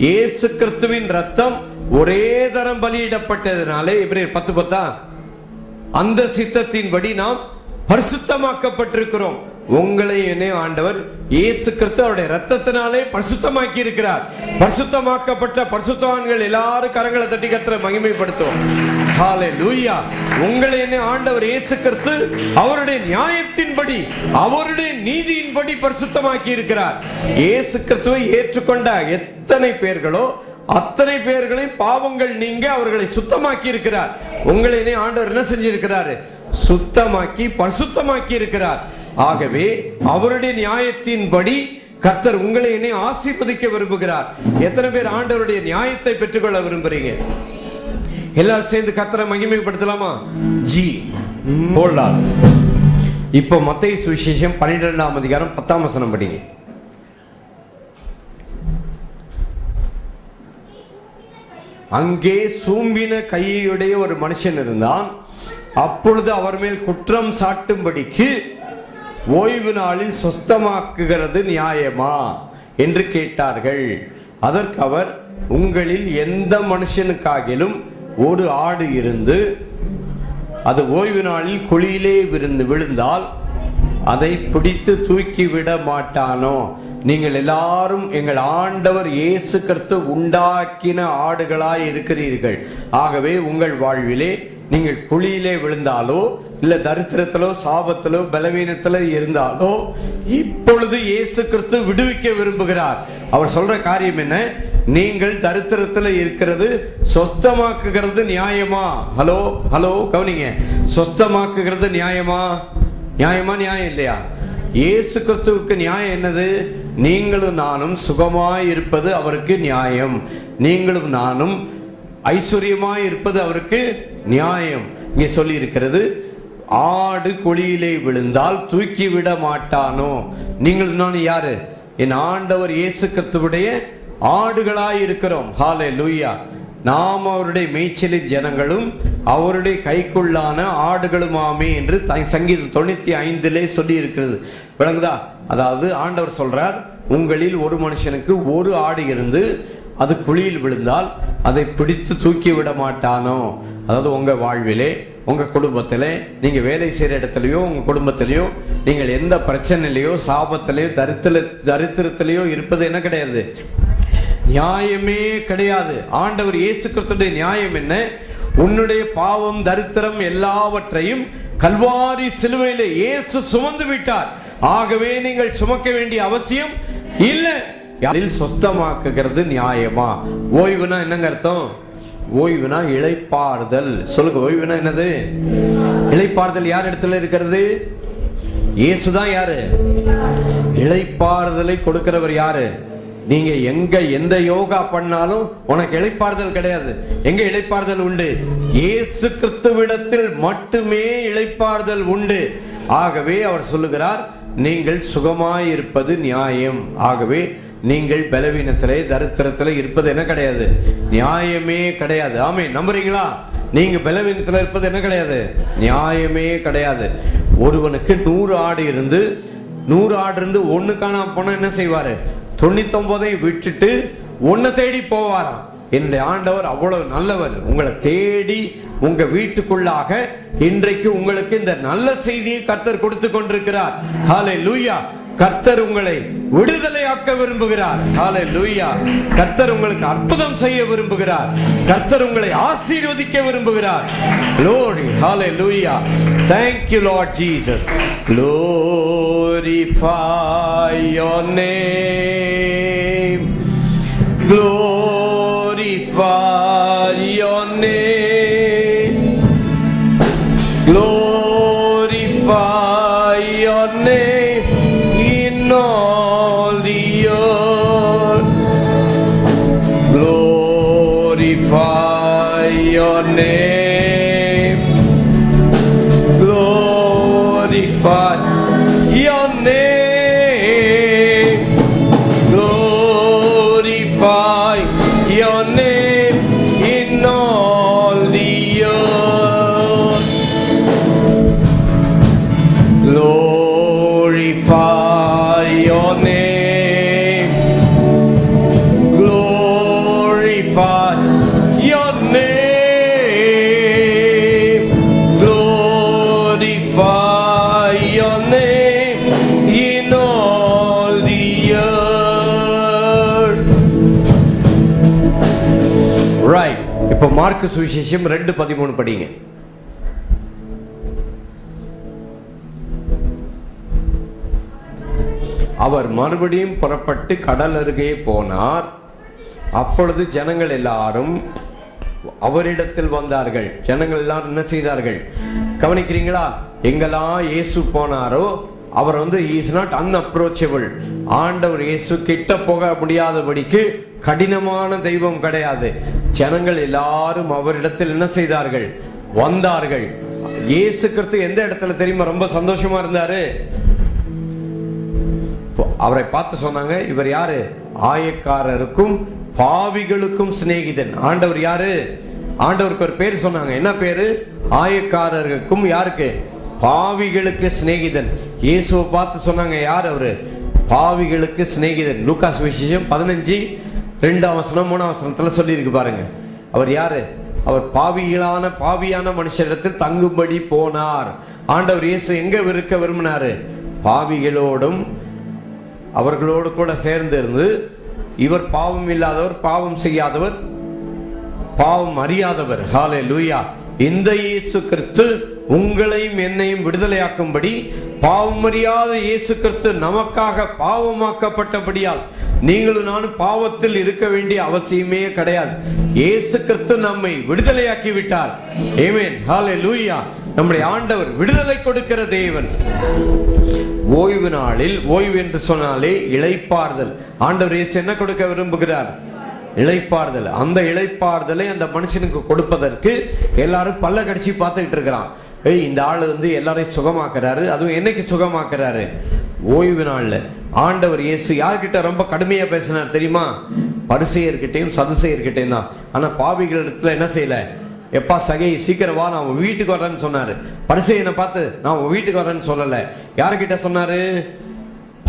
இயேசு கிறிஸ்துவின் ரத்தம் ஒரே தரம் பலியிடப்பட்டதுனாலே எபிரேயர் 10:10 அந்த சித்தத்தின்படி நாம் பரிசுத்தமாக்கப்பட்டிருக்கிறோம். உங்களை என்னை ஆண்டவர் இயேசு கிறிஸ்து அவருடைய ரத்தத்தினாலே பரிசுத்தமாக்கி இருக்கிறார். பரிசுத்தமாக்கப்பட்ட பரிசுத்தவான்கள் எல்லாரும் கரங்களை தட்டி கர்த்தரை மகிமைப்படுத்துவோம். ஹல்லேலூயா. உங்களை என்னை ஆண்டவர் இயேசு கிறிஸ்து அவருடைய நியாயத்தின்படி அவருடைய நீதியின்படி பரிசுத்தமாக்கி இருக்கிறார். இயேசு கிறிஸ்துவை ஏற்றுக்கொண்ட எத்தனை பேர்களோ அத்தனை பேர்களையும் பாவங்கள் நீங்க அவர்களை சுத்தமாக்கி இருக்கிறார். உங்களை என்னை ஆண்டவர் என்ன செஞ்சிருக்கிறாரு? சுத்தமாக்கி பரிசுத்தமாக்கி இருக்கிறார். ஆகவே அவருடைய நியாயத்தின்படி கர்த்தர் உங்களை என்னை ஆசீர்வதிக்க விரும்புகிறார். எத்தனை பேர் ஆண்டவருடைய நியாயத்தை பெற்றுக்கொள்ள விரும்புறீங்க? எல்லாரும் சேர்ந்து கர்த்தரை மகிமைப்படுத்தலாமா? ஜி போடலாம். இப்போ மத்தேயு சுவிசேஷம் 12:10 படிங்க. அங்கே சூம்பின கையுடைய ஒரு மனுஷன் இருந்தான். அப்பொழுது அவர் மேல் குற்றம் சாட்டும்படிக்கு ஓய்வு நாளில் சொஸ்தமாக்குகிறது நியாயமா என்று கேட்டார்கள். அதற்கு அவர், உங்களில் எந்த மனுஷனுக்காகிலும் ஒரு ஆடு இருந்து அது ஓய்வு நாளில் குழியிலே விழுந்தால் அதை பிடித்து தூக்கிவிட மாட்டானோ? நீங்கள் எல்லாரும் எங்கள் ஆண்டவர் இயேசு கிறிஸ்து உண்டாக்கின ஆடுகளாய் இருக்கிறீர்கள். ஆகவே உங்கள் வாழ்விலே நீங்கள் குழியிலே விழுந்தாலோ இல்ல தரித்திரத்திலோ சாபத்திலோ பலவீனத்திலோ இருந்தாலோ இப்பொழுது இயேசு கிறிஸ்து விடுவிக்க விரும்புகிறார். அவர் சொல்ற காரியம் என்ன? நீங்கள் தரித்திரத்தில் இருக்கிறது சொஸ்தமாக்குகிறது நியாயமா? ஹலோ ஹலோ கவனிங்க. சொஸ்தமாக்குகிறது நியாயமா? நியாயமா நியாயம் இல்லையா? இயேசு கிறிஸ்துவுக்கு நியாயம் என்னது? நீங்களும் நானும் சுகமாய் இருப்பது அவருக்கு நியாயம். நீங்களும் நானும் ஐஸ்வர்யமாய் இருப்பது அவருக்கு நியாயம். இங்கே சொல்லி இருக்கிறது, ஆடு குழியிலே விழுந்தால் தூக்கி விட மாட்டானோ? நீங்கள் நான் யாரு? என் ஆண்டவர் இயேசு கிறிஸ்துவுடைய ஆடுகளாய் இருக்கிறோம். ஹல்லேலூயா. நாம் அவருடைய மேய்ச்சலின் ஜனங்களும் அவருடைய கைக்குள்ளான ஆடுகளுமாமே என்று சங்கீதம் 95 சொல்லி இருக்கிறது. விளங்குதா? அதாவது ஆண்டவர் சொல்றார், உங்களில் ஒரு மனுஷனுக்கு ஒரு ஆடு இருந்து அது குழியில் விழுந்தால் அதை பிடித்து தூக்கி விட மாட்டானோ? அதாவது உங்க வாழ்விலே, உங்க குடும்பத்திலே, நீங்க வேலை செய்யற இடத்துலயோ உங்க குடும்பத்திலேயோ நீங்கள் எந்த பிரச்சனையிலையோ சாபத்திலேயோ தரித்திரத்திலேயோ இருப்பது என்ன கிடையாது? நியாயமே கிடையாது. ஆண்டவர் இயேசு கிறிஸ்துவின் நியாயம் என்ன? உன்னுடைய பாவம் தரித்திரம் எல்லாவற்றையும் கல்வாரி சிலுவையிலே இயேசு சுமந்து விட்டார். ஆகவே நீங்கள் சுமக்க வேண்டிய அவசியம் இல்லை. சொஸ்தமாக்குகிறது நியாயமா? ஓய்வுனா என்னங்க அர்த்தம்? ஓய்வுனா இளைப்பாறுதல். சொல்லுங்க, ஓய்வுனா என்னது? இளைப்பாறுதல் யார் இடத்துல இருக்கிறது? இயேசுதான். யாரு இளைப்பாறுதலை கொடுக்கிறவர்? யாரு? நீங்க எந்த யோகா பண்ணாலும் உனக்கு இளைப்பாறுதல் கிடையாது. எங்க இளைப்பாறுதல் உண்டு? இயேசு கிறிஸ்துவிடத்தில் மட்டுமே இளைப்பாறுதல் உண்டு. ஆகவே அவர் சொல்லுகிறார், நீங்கள் சுகமாய் இருப்பது நியாயம். ஆகவே நீங்கள் பலவீனத்திலே தரித்திரத்திலே இருப்பது என்ன கிடையாது? நியாயமே கிடையாது. ஆமே, நம்புறீங்களா? நீங்க பலவீனத்தில் இருப்பது என்ன கிடையாது? நியாயமே கிடையாது. ஒருவனுக்கு 100 ஆடு இருந்து 100 ஆடு இருந்து ஒண்ணு காணாம போனா என்ன செய்வாரு? 99 விட்டுட்டு ஒன்ன தேடி போவாராம். என்னுடைய ஆண்டவர் அவ்வளவு நல்லவர். உங்களை தேடி உங்க வீட்டுக்குள்ளாக இன்றைக்கு உங்களுக்கு இந்த நல்ல செய்தியை கர்த்தர் கொடுத்து கொண்டிருக்கிறார். ஹல்லேலூயா. கர்த்தர் உங்களை விடுதலையாக்க விரும்புகிறார். ஹல்லேலூயா. கர்த்தர் உங்களுக்கு அற்புதம் செய்ய விரும்புகிறார். கர்த்தர் உங்களை ஆசீர்வதிக்க விரும்புகிறார். Glory. Hallelujah. Thank you Lord Jesus. Glorify your name. Glorify your name. Glorify your name in all the earth. Glorify your name. Glorify your name. Glorify your name in all the earth. Glorify your name. Glorify your name. Glorify your name in all the earth. Right. இப்போ mark சுவிசேஷம் 2:13 படிங்க. அவர் மறுபடியும் புறப்பட்டு கடல் அருகே போனார். அப்பொழுது ஜனங்கள் எல்லாரும் அவரிடத்தில் வந்தார்கள். ஜனங்கள் எல்லாரும் என்ன செய்தார்கள்? கவனிக்கிறீங்களா? எங்கெல்லாம் இயேசு போனாரோ அவர் இஸ் நாட் அன்அப்ரோச்சபிள். ஆண்டவர் இயேசு கிட்ட போக முடியாதபடிக்கு கடினமான தெய்வம் கிடையாது. ஜனங்கள் எல்லாரும் அவரிடத்தில் என்ன செய்தார்கள்? வந்தார்கள். இயேசு கிறிஸ்து எந்த இடத்துல தெரியுமா ரொம்ப சந்தோஷமா இருந்தாரு? அவரை பார்த்து சொன்னாங்க, இவர் யாரு? ஆயக்காரருக்கும் பாவிகளுக்கும் சிநேகிதன். ஆண்டவர் யாரு? ஆண்டவருக்கு ஒரு பேர் சொன்னாங்க. என்ன பேரு? ஆயக்காரருக்கும் யாருக்கு? பாவிகளுக்கு சிநேகிதன். இயேசுவை பார்த்து சொன்னாங்க, யார் அவரு? பாவிகளுக்கு சிநேகிதன். லூக்கா சுவிசேஷம் 15:2-3 சொல்லி இருக்கு பாருங்க. அவர் யாரு? அவர் பாவியான மனுஷரிடத்தில் தங்கும்படி போனார். ஆண்டவர் இயேசு எங்க இருக்க விரும்பினாரு? பாவிகளோடும் அவர்களோடு கூட சேர்ந்து இருந்து, இவர் பாவம் இல்லாதவர், பாவம் செய்யாதவர், பாவம் அறியாதவர். ஹல்லேலூயா. இந்த இயேசு கிறிஸ்து உங்களையும் என்னையும் விடுதலையாக்கும்படி, பாவம் அறியாத இயேசு கிறிஸ்து நமக்காக பாவமாக்கப்பட்டபடியால் நீங்களும் நானும் பாவத்தில் இருக்க வேண்டிய அவசியமே கிடையாது. இயேசு கிறிஸ்து நம்மை விடுதலையாக்கி விட்டார். ஆமென். ஹல்லேலூயா. நம்முடைய ஆண்டவர் விடுதலை கொடுக்கிற தேவன். ஓய்வு நாளில், ஓய்வு என்று சொன்னாலே இளைப்பாறுதல். ஆண்டவர் இயேசு என்ன கொடுக்க விரும்புகிறார்? இளைப்பாறுதல். அந்த இளைப்பாறுதலை அந்த மனுஷனுக்கு கொடுப்பதற்கு எல்லாரும் பல்ல கடிச்சு பார்த்துக்கிட்டு இருக்கிறான். இந்த ஆள் எல்லாரையும் சுகமாக்குறாரு. அதுவும் என்னைக்கு சுகமாக்குறாரு? ஓய்வு நாள்ல. ஆண்டவர் இயேசு யார்கிட்ட ரொம்ப கடுமையா பேசினார் தெரியுமா? பரிசேயர்கிட்டையும் சதுசேயர்கிட்டையும் தான். ஆனா பாவிகளிடத்துல என்ன செய்யல? எப்பா சகை சீக்கிரம் வா, நான் உன் வீட்டுக்கு வரேன்னு சொன்னாரு. பரிசேயனை பார்த்து நான் உன் வீட்டுக்கு வரேன்னு சொல்லல. யாருக்கிட்ட சொன்னாரு?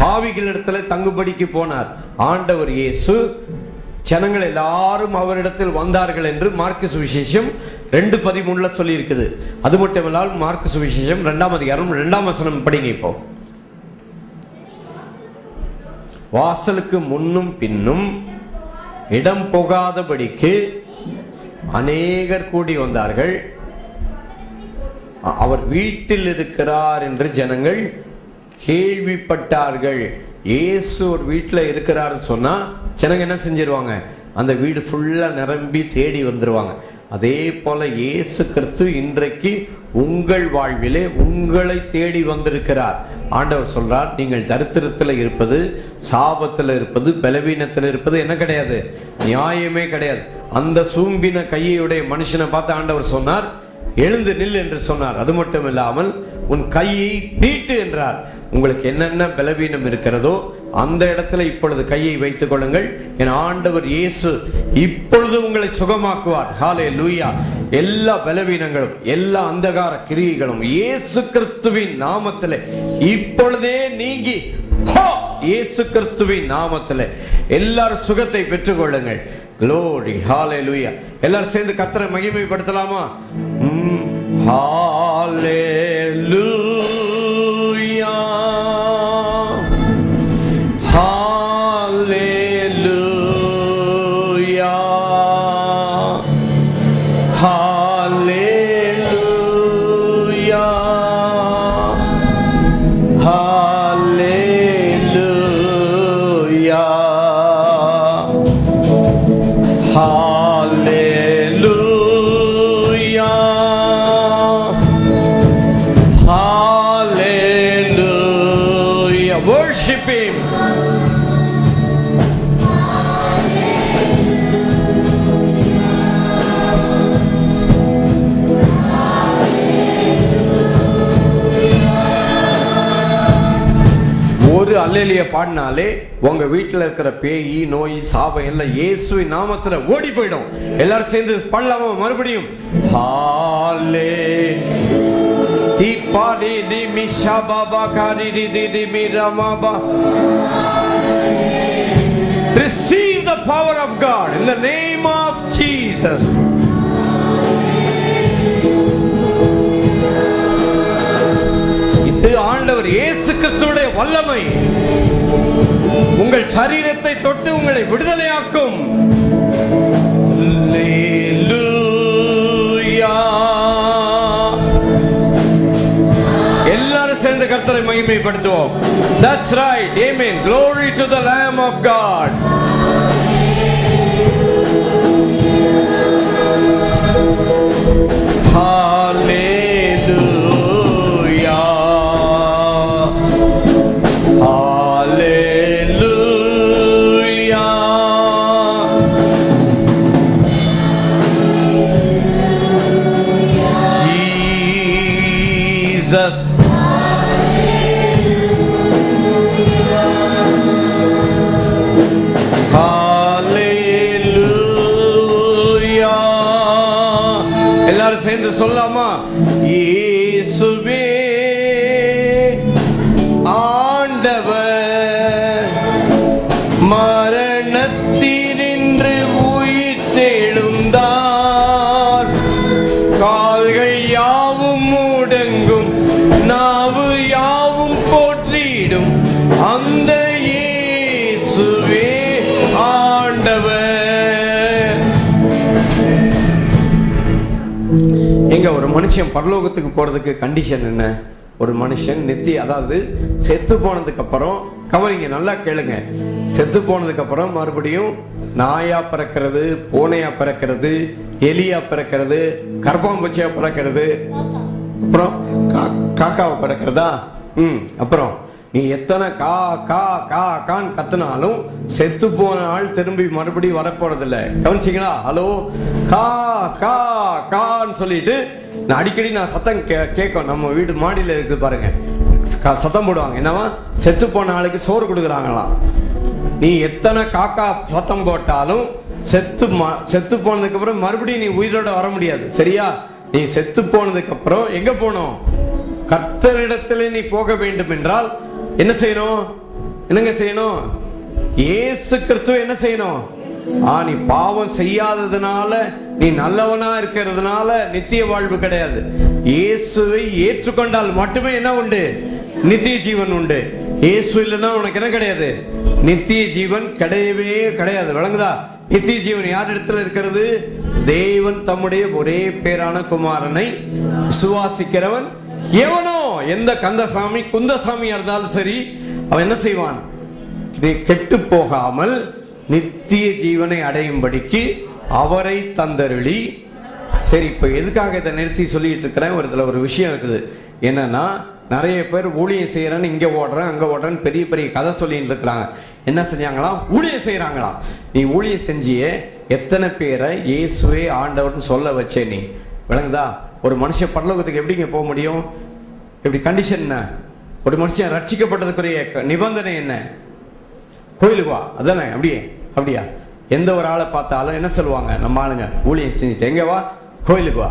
பாவிகளிடத்துல தங்குபடிக்கு போனார். ஆண்டவர் இயேசு ஜனங்கள் எல்லாரும் அவரிடத்தில் வந்தார்கள் என்று மார்க்கு சுவிசேஷம் 2:13 சொல்லி இருக்குது. அது மட்டுமல்லால் மார்க்கு சுவிசேஷம் 2:2 படிங்க. இப்போ வாசலுக்கு முன்னும் பின்னும் இடம் போகாதபடிக்கு அநேகர் கூடி வந்தார்கள். அவர் வீட்டில் இருக்கிறார் என்று ஜனங்கள் கேள்விப்பட்டார்கள். இயேசு ஒரு வீட்டில் இருக்கிறார் சொன்னா ஜனங்க என்ன செஞ்சிருவாங்க? அந்த வீடு ஃபுல்லா நிரம்பி தேடி வந்துருவாங்க. அதே போல இயேசு கிறிஸ்து இன்றைக்கு உங்கள் வாழ்விலே உங்களை தேடி வந்திருக்கிறார். ஆண்டவர் சொல்றார், நீங்கள் தரித்திரத்தில் இருப்பது, சாபத்தில் இருப்பது, பலவீனத்தில் இருப்பது என்ன கிடையாது? நியாயமே கிடையாது. அந்த சூம்பின கையுடைய மனுஷனை பார்த்து ஆண்டவர் சொன்னார், எழுந்து நில் என்று சொன்னார். அது மட்டும் இல்லாமல் உன் கையை நீட்டு என்றார். உங்களுக்கு என்னென்ன பலவீனம் இருக்கிறதோ அந்த இடத்துல இப்பொழுது கையை வைத்துக் கொள்ளுங்கள். என் ஆண்டவர் இயேசு இப்பொழுது உங்களை சுகமாக்குவார். ஹல்லேலூயா. எல்லா பலவீனங்களும், எல்லா அந்தகார கிரியைகளும் இயேசு கிறிஸ்துவின் நாமத்திலே இப்பொழுதே நீங்கி, இயேசு கிறிஸ்துவின் நாமத்திலே எல்லாரும் சுகத்தை பெற்றுக் கொள்ளுங்கள். Glory, hallelujah. எல்லாரும் சேர்ந்து கர்த்தரை மகிமைப்படுத்தலாமா? Hallelujah, hallelujah, hallelujah, hallelujah. Hallelujah, hallelujah. Worship Him. ஒரு அல்லேலூயா பாடினாலே உங்க வீட்டில் இருக்கிற பேய், நோய், சாபம் எல்லாம் இயேசுவின் நாமத்துல ஓடி போயிடும். எல்லாரும் சேர்ந்து பாடலாமா மறுபடியும்? ஹாலே தீபாடி தி மிஷா பாபா காரி தி தி மிராமாபா. Receive the power of God in the name of Jesus. இது ஆண்டவர் இயேசு கிறிஸ்துவுடைய வல்லமை உங்கள் சரீரத்தை தொட்டு உங்களை விடுதலையாக்கும். அல்லேலூயா. எல்லாரும் சேர்ந்து கர்த்தரை மகிமைப்படுத்துவோம். That's right. Amen. Glory to the Lamb of God. Hallelujah. Jesus. Hallelujah. எல்லாரும் சேர்ந்து சொல்லலாமா? மனுஷன் பரலோகத்துக்கு போறதுக்கு கண்டிஷன் என்ன? ஒரு மனுஷன் அதாவது செத்து போனதுக்கு அப்புறம், கவனிங்க நல்லா கேளுங்க, செத்து போனதுக்கு அப்புறம் மறுபடியும் நாயா பிறக்கிறது, பூனையா பிறக்கிறது, எலியா பிறக்கிறது, கர்ப்பாம்பூச்சியா பிறக்கிறது, அப்புறம் காக்காவை பிறக்கிறதா? அப்புறம் நீ எத்தனை கா கா கா கான்னு கத்துனாலும் செத்து போன ஆள் திரும்பி மறுபடியும் வரப்போறதில்ல. கவனிச்சிங்களா? ஹலோ, கா கா கான்னு சொல்லிட்டு அடிக்கடி நான் சத்தம் கேட்கும். நம்ம வீடு மாடியில் இருக்குது பாருங்க, சத்தம் போடுவாங்க. என்னவா? செத்து போன ஆளுக்கு சோறு கொடுக்குறாங்களாம். நீ எத்தனை காக்கா சத்தம் போட்டாலும் செத்து போனதுக்கு அப்புறம் மறுபடியும் நீ உயிரோட வர முடியாது. சரியா? நீ செத்து போனதுக்கு அப்புறம் எங்க போகணும்? கர்த்தரிடத்திலே நீ போக வேண்டும் என்றால் என்ன செய்யணும்? என்னங்க செய்யணும்? இயேசு கிறிஸ்துவ என்ன செய்யணும்? நீ பாவம் செய்யாததுனால, நீ நல்லவனா இருக்கிறதுனால நித்திய வாழ்வு கிடையாது. இயேசுவை ஏற்றுக்கொண்டால் மட்டுமே என்ன உண்டு? நித்திய ஜீவன் உண்டு. இயேசு இல்லைன்னா உனக்கு என்ன கிடையாது? நித்திய ஜீவன் கிடையவே கிடையாது. விளங்குதா? நித்திய ஜீவன் யார் இடத்துல இருக்கிறது? தேவன் தம்முடைய ஒரே பேரான குமாரனை விசுவாசிக்கிறவன் எவனோ, எந்த கந்தசாமி குந்தசாமியா இருந்தாலும் சரி, அவன் என்ன செய்வான்? கெட்டு போகாமல் நித்திய ஜீவனை அடையும்படிக்கு அவரை தந்தருளி. சரி, இப்ப எதுக்காக இதை நிறுத்தி சொல்லிட்டு இருக்கிறேன்? ஒரு விஷயம் இருக்குது. என்னன்னா, நிறைய பேர் ஊழியம் செய்யறேன்னு இங்க ஓடுறேன் அங்க ஓடுறேன்னு பெரிய பெரிய கதை சொல்லிட்டு இருக்கிறாங்க. என்ன செஞ்சாங்களாம்? ஊழியம் செய்யறாங்களாம். நீ ஊழியம் செஞ்சியே எத்தனை பேரை இயேசுவே ஆண்டவர்னு சொல்ல வச்சே நீ? விளங்குதா? ஒரு மனுஷன் பரலோகத்துக்கு எப்படிங்க போக முடியும்? எப்படி கண்டிஷன் என்ன? ஒரு மனுஷன் ரட்சிக்கப்பட்டதுக்குரிய நிபந்தனை என்ன? கோயிலுக்கு வா, அதானே? அப்படியா? எந்த ஒரு ஆளை பார்த்தாலும் என்ன சொல்லுவாங்க நம்ம ஆளுங்க? ஊழியம் செஞ்சுட்டு எங்க வா? கோயிலுக்கு வா.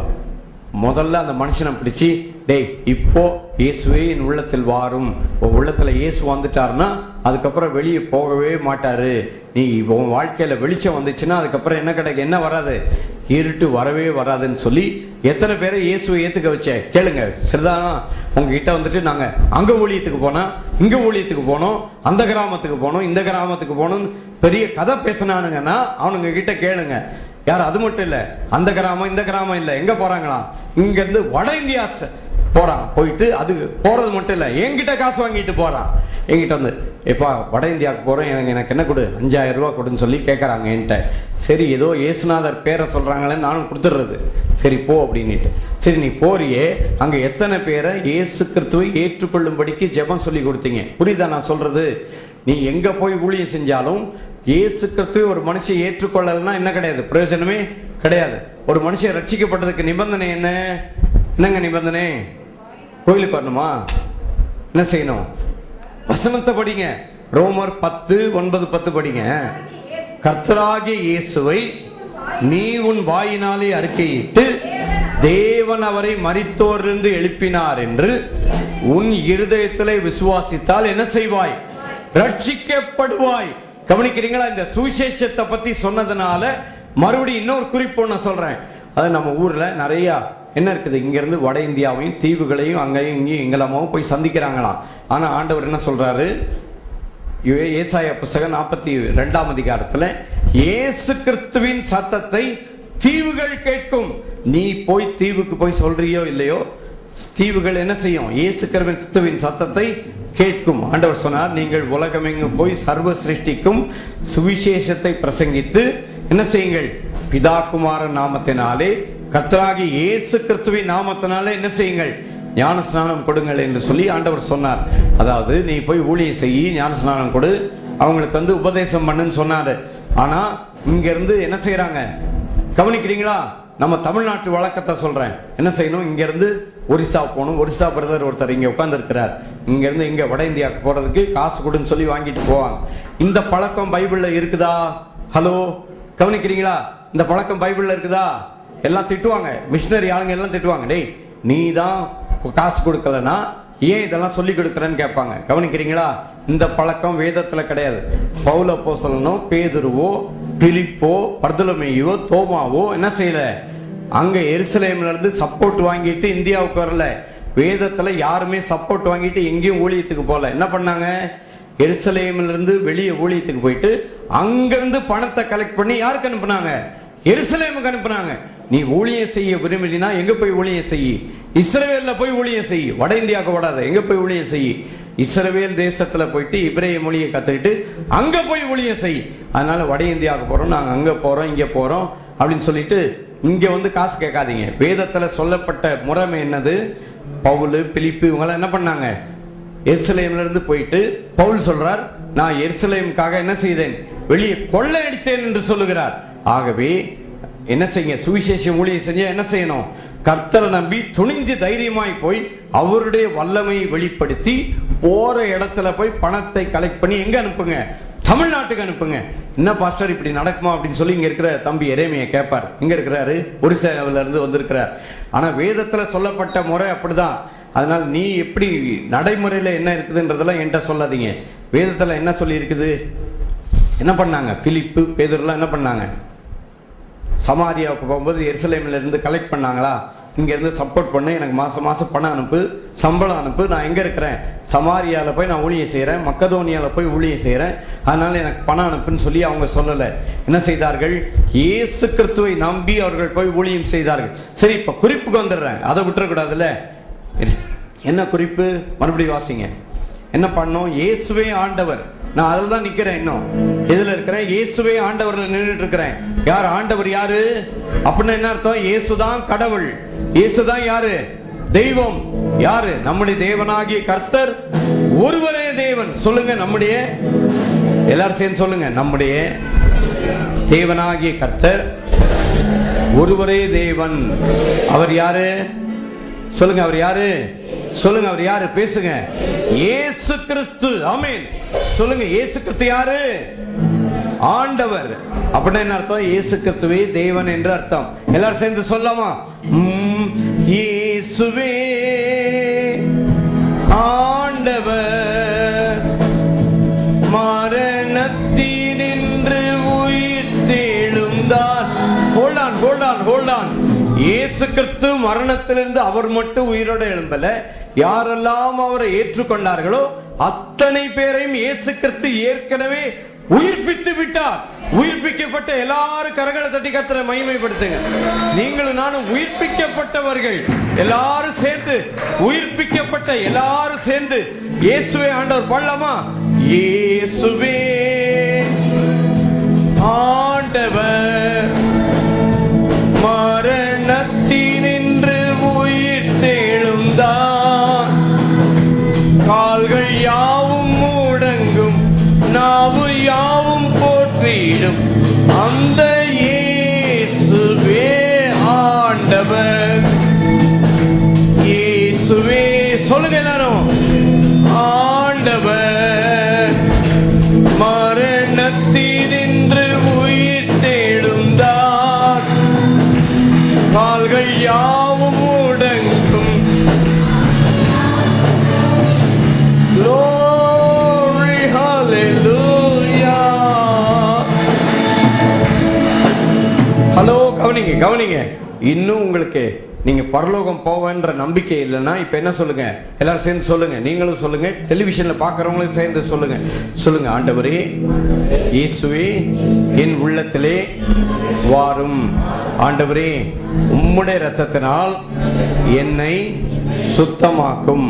முதல்ல அந்த மனுஷனை பிடிச்சி, டேய், இப்போ இயேசுவே என் உள்ளத்தில் வாரும். உள்ளத்துல இயேசு வந்துட்டாருன்னா அதுக்கப்புறம் வெளியே போகவே மாட்டாரு. நீ உன் வாழ்க்கையில வெளிச்சம் வந்துச்சுன்னா அதுக்கப்புறம் என்ன கிடைக்கும்? என்ன வராது? இருட்டு வரவே வராதுன்னு சொல்லி எத்தனை பேரை இயேசுவை ஏத்துக்க வச்ச கேளுங்க. சரிதானா? உங்ககிட்ட வந்துட்டு நாங்க அங்க ஊழியத்துக்கு போனோம், இங்க ஊழியத்துக்கு போனோம், அந்த கிராமத்துக்கு போனோம், இந்த கிராமத்துக்கு போனோம், பெரிய கதை பேசினானுங்கன்னா அவனுங்க கிட்ட கேளுங்க. யார்? அது மட்டும் இல்ல, அந்த கிராமம் இந்த கிராமம் இல்ல, எங்க போறாங்களாம்? இங்க இருந்து வட இந்தியா போறான். போயிட்டு அது போறது மட்டும் இல்ல, என்கிட்ட காசு வாங்கிட்டு போறான். என்கிட்ட வந்து, எப்பா வட இந்தியாவுக்கு போறேன், எனக்கு என்ன கொடு, 5000 ரூபா கொடுன்னு சொல்லி கேட்கறாங்க என்கிட்ட. சரி, ஏதோ இயேசுநாதர் பேரை சொல்றாங்களேன்னு நானும் கொடுத்துடுறது. சரி போ அப்படின்னுட்டு. சரி, நீ போறியே, அங்க எத்தனை பேரை இயேசு கிறிஸ்துவை ஏற்றுக்கொள்ளும்படிக்கு ஜெபம் சொல்லி கொடுத்தீங்க? புரியுதா நான் சொல்றது? நீ எங்க போய் ஊழியம் செஞ்சாலும் இயேசு கிறிஸ்துவை ஒரு மனுஷன் ஏற்றுக்கொள்ளலன்னா என்ன கிடையாது? பிரயோஜனமே கிடையாது. ஒரு மனுஷன் ரட்சிக்கப்பட்டதுக்கு நிபந்தனை என்ன? என்னங்க நிபந்தனை? கோயிலுக்கு வரணுமா? என்ன செய்யணும்? வசனத்தை படிங்க. ரோமர் 10:9-10 படிங்க. கர்த்தராகிய இயேசுவை நீ உன் வாயினாலே அறிக்கையிட்டு தேவன் அவரை மரித்தோரிலிருந்து எழுப்பினார் என்று உன் இருதயத்திலே விசுவாசித்தால் என்ன செய்வாய்? ரட்சிக்கப்படுவாய். கவனிக்கிறீங்களா? இந்த சுவிசேஷத்தை பத்தி சொன்னதுனால மறுபடியும் இன்னொரு குறிப்பு நான் சொல்றேன். அது நம்ம ஊர்ல நிறைய என்ன இருக்குது? இங்க இருந்து வட இந்தியாவையும் தீவுகளையும் அங்கேயும் இங்கேயும் எங்கெல்லாமோ போய் சந்திக்கிறாங்களாம். ஆனா ஆண்டவர் என்ன சொல்றாரு? ஏசாயா புத்தகம் 42ஆம் அதிகாரத்துல, இயேசு கிறிஸ்துவின் சத்தத்தை தீவுகள் கேட்கும். நீ போய் தீவுக்கு போய் சொல்றியோ இல்லையோ, தீவுகள் என்ன செய்யும்? இயேசு கிறிஸ்துவின் சத்தத்தை கேட்கும். ஆண்டவர் சொன்னார், நீங்கள் உலகமெங்கும் போய் சர்வ சிருஷ்டிக்கும் சுவிசேஷத்தை பிரசங்கித்து என்ன செய்யுங்கள்? பிதா குமாரன் நாமத்தினாலே கர்த்தராகிய இயேசு கிறிஸ்துவின் நாமத்தினாலே என்ன செய்யுங்கள்? ஞான ஸ்நானம் கொடுங்கள் என்று சொல்லி ஆண்டவர் சொன்னார். அதாவது நீ போய் ஊழியம் செய்யி, ஞான ஸ்நானம் கொடு, அவங்களுக்கு வந்து உபதேசம் பண்ணுன்னு சொன்னாரு. ஆனா இங்க இருந்து என்ன செய்யறாங்க? கவனிக்கிறீங்களா? நம்ம தமிழ்நாட்டு வழக்கத்தை சொல்றேன். என்ன செய்யணும்? இங்க இருந்து ஒரிசா போகணும். ஒரிசா பிரதர் ஒருத்தர் இங்க உட்கார்ந்து இருக்கிறார். இங்க இருந்து இங்க வட இந்தியாவுக்கு போறதுக்கு காசு கொடுன்னு சொல்லி வாங்கிட்டு போவாங்க. இந்த பழக்கம் பைபிள்ல இருக்குதா? ஹலோ, கவனிக்கிறீங்களா? இந்த பழக்கம் பைபிள்ல இருக்குதா? எல்லாம் திட்டுவாங்க, மிஷினரி ஆளுங்க எல்லாம் திட்டுவாங்க. டேய், நீ தான் காசு கொடுக்கலன்னா ஏன் இதெல்லாம் சொல்லி கொடுக்குறேன்னு கேட்பாங்க. கவனிக்கிறீங்களா? இந்த பழக்கம் வேதத்துல கிடையாது. பவுல் அப்போஸ்தலனோ பேதுருவோ பிலிப்போ பர்தலமேயுவோ தோமாவோ என்ன செய்யல? அங்க எருசலேம்ல இருந்து சப்போர்ட் வாங்கிட்டு இந்தியாவுக்கு வரல. வேதத்துல யாருமே சப்போர்ட் வாங்கிட்டு எங்கேயும் ஊழியத்துக்கு போல. என்ன பண்ணாங்க? எருசலேம்ல இருந்து வெளியே ஊழியத்துக்கு போயிட்டு அங்கிருந்து பணத்தை கலெக்ட் பண்ணி யாருக்கு அனுப்புனாங்க? எருசலேமுக்கு அனுப்புனாங்க. நீ ஊழியம் செய்ய விரும்பினா எங்க போய் ஊழியம் செய்ய? இஸ்ரவேல்ல போய் ஊழியம் செய்ய. வட இந்தியாவுக்கு ஓடாத, எங்க போய் ஊழியம் செய்ய? இஸ்ரவேல் தேசத்துல போயிட்டு இப்ரேய மொழியை கத்துக்கிட்டு அங்க போய் ஊழியம் செய். அதனால வட இந்தியாவுக்கு போறோம், நாங்க அங்க போறோம், இங்க போறோம் அப்படின்னு சொல்லிட்டு இங்க வந்து காசு கேட்காதீங்க. வேதத்துல சொல்லப்பட்ட முறைமை என்னது? பவுல், பிலிப்பு இவங்கெல்லாம் என்ன பண்ணாங்க? எருசலேம்ல இருந்து போயிட்டு பவுல் சொல்றார், நான் எருசலேமுக்காக என்ன செய்தேன்? வெளியே கொள்ளையடித்தேன் என்று சொல்லுகிறார். ஆகவே என்ன செய்யுங்க? சுவிசேஷம் ஊழியம் செஞ்ச என்ன செய்யணும்? கர்த்தரை நம்பி துணிந்து தைரியமாய் போய் அவருடைய வல்லமையை வெளிப்படுத்தி போற இடத்துல போய் பணத்தை கலெக்ட் பண்ணி எங்க அனுப்புங்க? தமிழ்நாட்டுக்கு அனுப்புங்க. என்ன பாஸ்டர் இப்படி நடக்குமா அப்படின்னு சொல்லி இங்க இருக்கிற தம்பி எரேமியா கேட்பார். எங்க இருக்கிறாரு? ஒரிசாவில இருந்து வந்திருக்கிறார். ஆனா வேதத்துல சொல்லப்பட்ட முறை அப்படிதான். அதனால நீ எப்படி நடைமுறையில என்ன இருக்குதுன்றதெல்லாம் என்கிட்ட சொல்லாதீங்க. வேதத்துல என்ன சொல்லி இருக்குது? என்ன பண்ணாங்க? பிலிப்பு, பேதுருலாம் என்ன பண்ணாங்க? சமாரியாவுக்கு போகும்போது எருசலேம்ல இருந்து கலெக்ட் பண்ணாங்களா? இங்க இருந்து சப்போர்ட் பண்ணு, எனக்கு மாசம் மாசம் பணம் அனுப்பு, சம்பளம் அனுப்பு, நான் எங்க இருக்கிறேன்? சமாரியால போய் நான் ஊழியம் செய்யறேன், மக்கதோனியால போய் ஊழியம் செய்யறேன், அதனால எனக்கு பணம் அனுப்புன்னு சொல்லி அவங்க சொல்லல. என்ன செய்தார்கள்? இயேசு கிறிஸ்துவை நம்பி அவர்கள் போய் ஊழியம் செய்தார்கள். சரி, இப்ப குறிப்புக்கு வந்துடுறேன், அதை விட்டுறக்கூடாதுல்ல. என்ன குறிப்பு? மறுபடியும் வாசிங்க. என்ன பண்ணோம்? இயேசுவே ஆண்டவர். நான் அதில் தான் நிக்கிறேன். இன்னும் எதுல இருக்கிறேன்? இயேசுவே ஆண்டவர்ல நின்றுட்டு இருக்கிறேன். யார் ஆண்டவர்? யாரு அப்படின்னா என்ன அர்த்தம்? இயேசுதான் கடவுள். இயேசுதான் யாரு? தெய்வம். யாரு? நம்முடைய தேவனாகிய கர்த்தர் ஒருவரே தேவன். சொல்லுங்க, நம்முடைய, எல்லாரும் சேர்ந்து சொல்லுங்க, நம்முடைய தேவனாகிய கர்த்தர் ஒருவரே தேவன். அவர் யாரு? சொல்லுங்க, அவர் யாரு? சொல்லுங்க, அவர் யாரு? பேசுங்க. இயேசு கிறிஸ்து. ஆமென். சொல்லுங்க, இயேசு கிறிஸ்து யாரு? ஆண்டவர். அப்படின்னா என்ன அர்த்தம்? இயேசு கிறிஸ்துவே தேவன் என்று அர்த்தம். எல்லாரும் சேர்ந்து சொல்லலாமா? இயேசுவே ஆண்டவர், மரணத்தினின்று உயிர் தெழுந்தார். Hold on. இயேசு கிறிஸ்து மரணத்திலிருந்து அவர் மட்டும் உயிரோட எழும்பல. யாரெல்லாம் அவரை ஏற்றுக்கொண்டார்களோ அத்தனை பேரையும் இயேசு கிறிஸ்து ஏற்கனவே உயிர்ப்பித்து விட்டார். உயிர்ப்பிக்கப்பட்ட எல்லாரும் கரங்களை தட்டி கர்த்தரை மகிமைப்படுத்துங்க. நீங்களும் நானும் உயிர்ப்பிக்கப்பட்டவர்கள். எல்லாரும் சேர்ந்து, உயிர்ப்பிக்கப்பட்ட எல்லாரும் சேர்ந்து இயேசுவே ஆண்டவர் பாடலாமா? இயேசுவே ஆண்டவர், மரணத்தினின்று உயிர் தெழுந்தார். கால்கள் யாவும் முடங்கும், நாவு யாவும் போற்றிடும் அந்த இயேசுவே ஆண்டவர். இயேசுவே சொல்லுங்க எல்லாரும். ஆண்டவர், மரணத்தினின்று உயிர் தெழுந்தார். கால்கள் யாவும் முடங்கும். Glory, hallelujah. ஹலோ, கவனிங்க. இன்னும் உங்களுக்கு நீங்க பரலோகம் போவன்ற நம்பிக்கை இல்லைன்னா இப்ப என்ன சொல்லுங்க? எல்லாரும் சேர்ந்து சொல்லுங்க. நீங்களும் சொல்லுங்க, டெலிவிஷன்ல பாக்குறவங்களும் சேர்ந்து சொல்லுங்க. ஆண்டவரே இயேசுவே என் உள்ளத்திலே வாரும். ஆண்டவரே உம்முடைய இரத்தத்தினால் என்னை சுத்தமாக்கும்.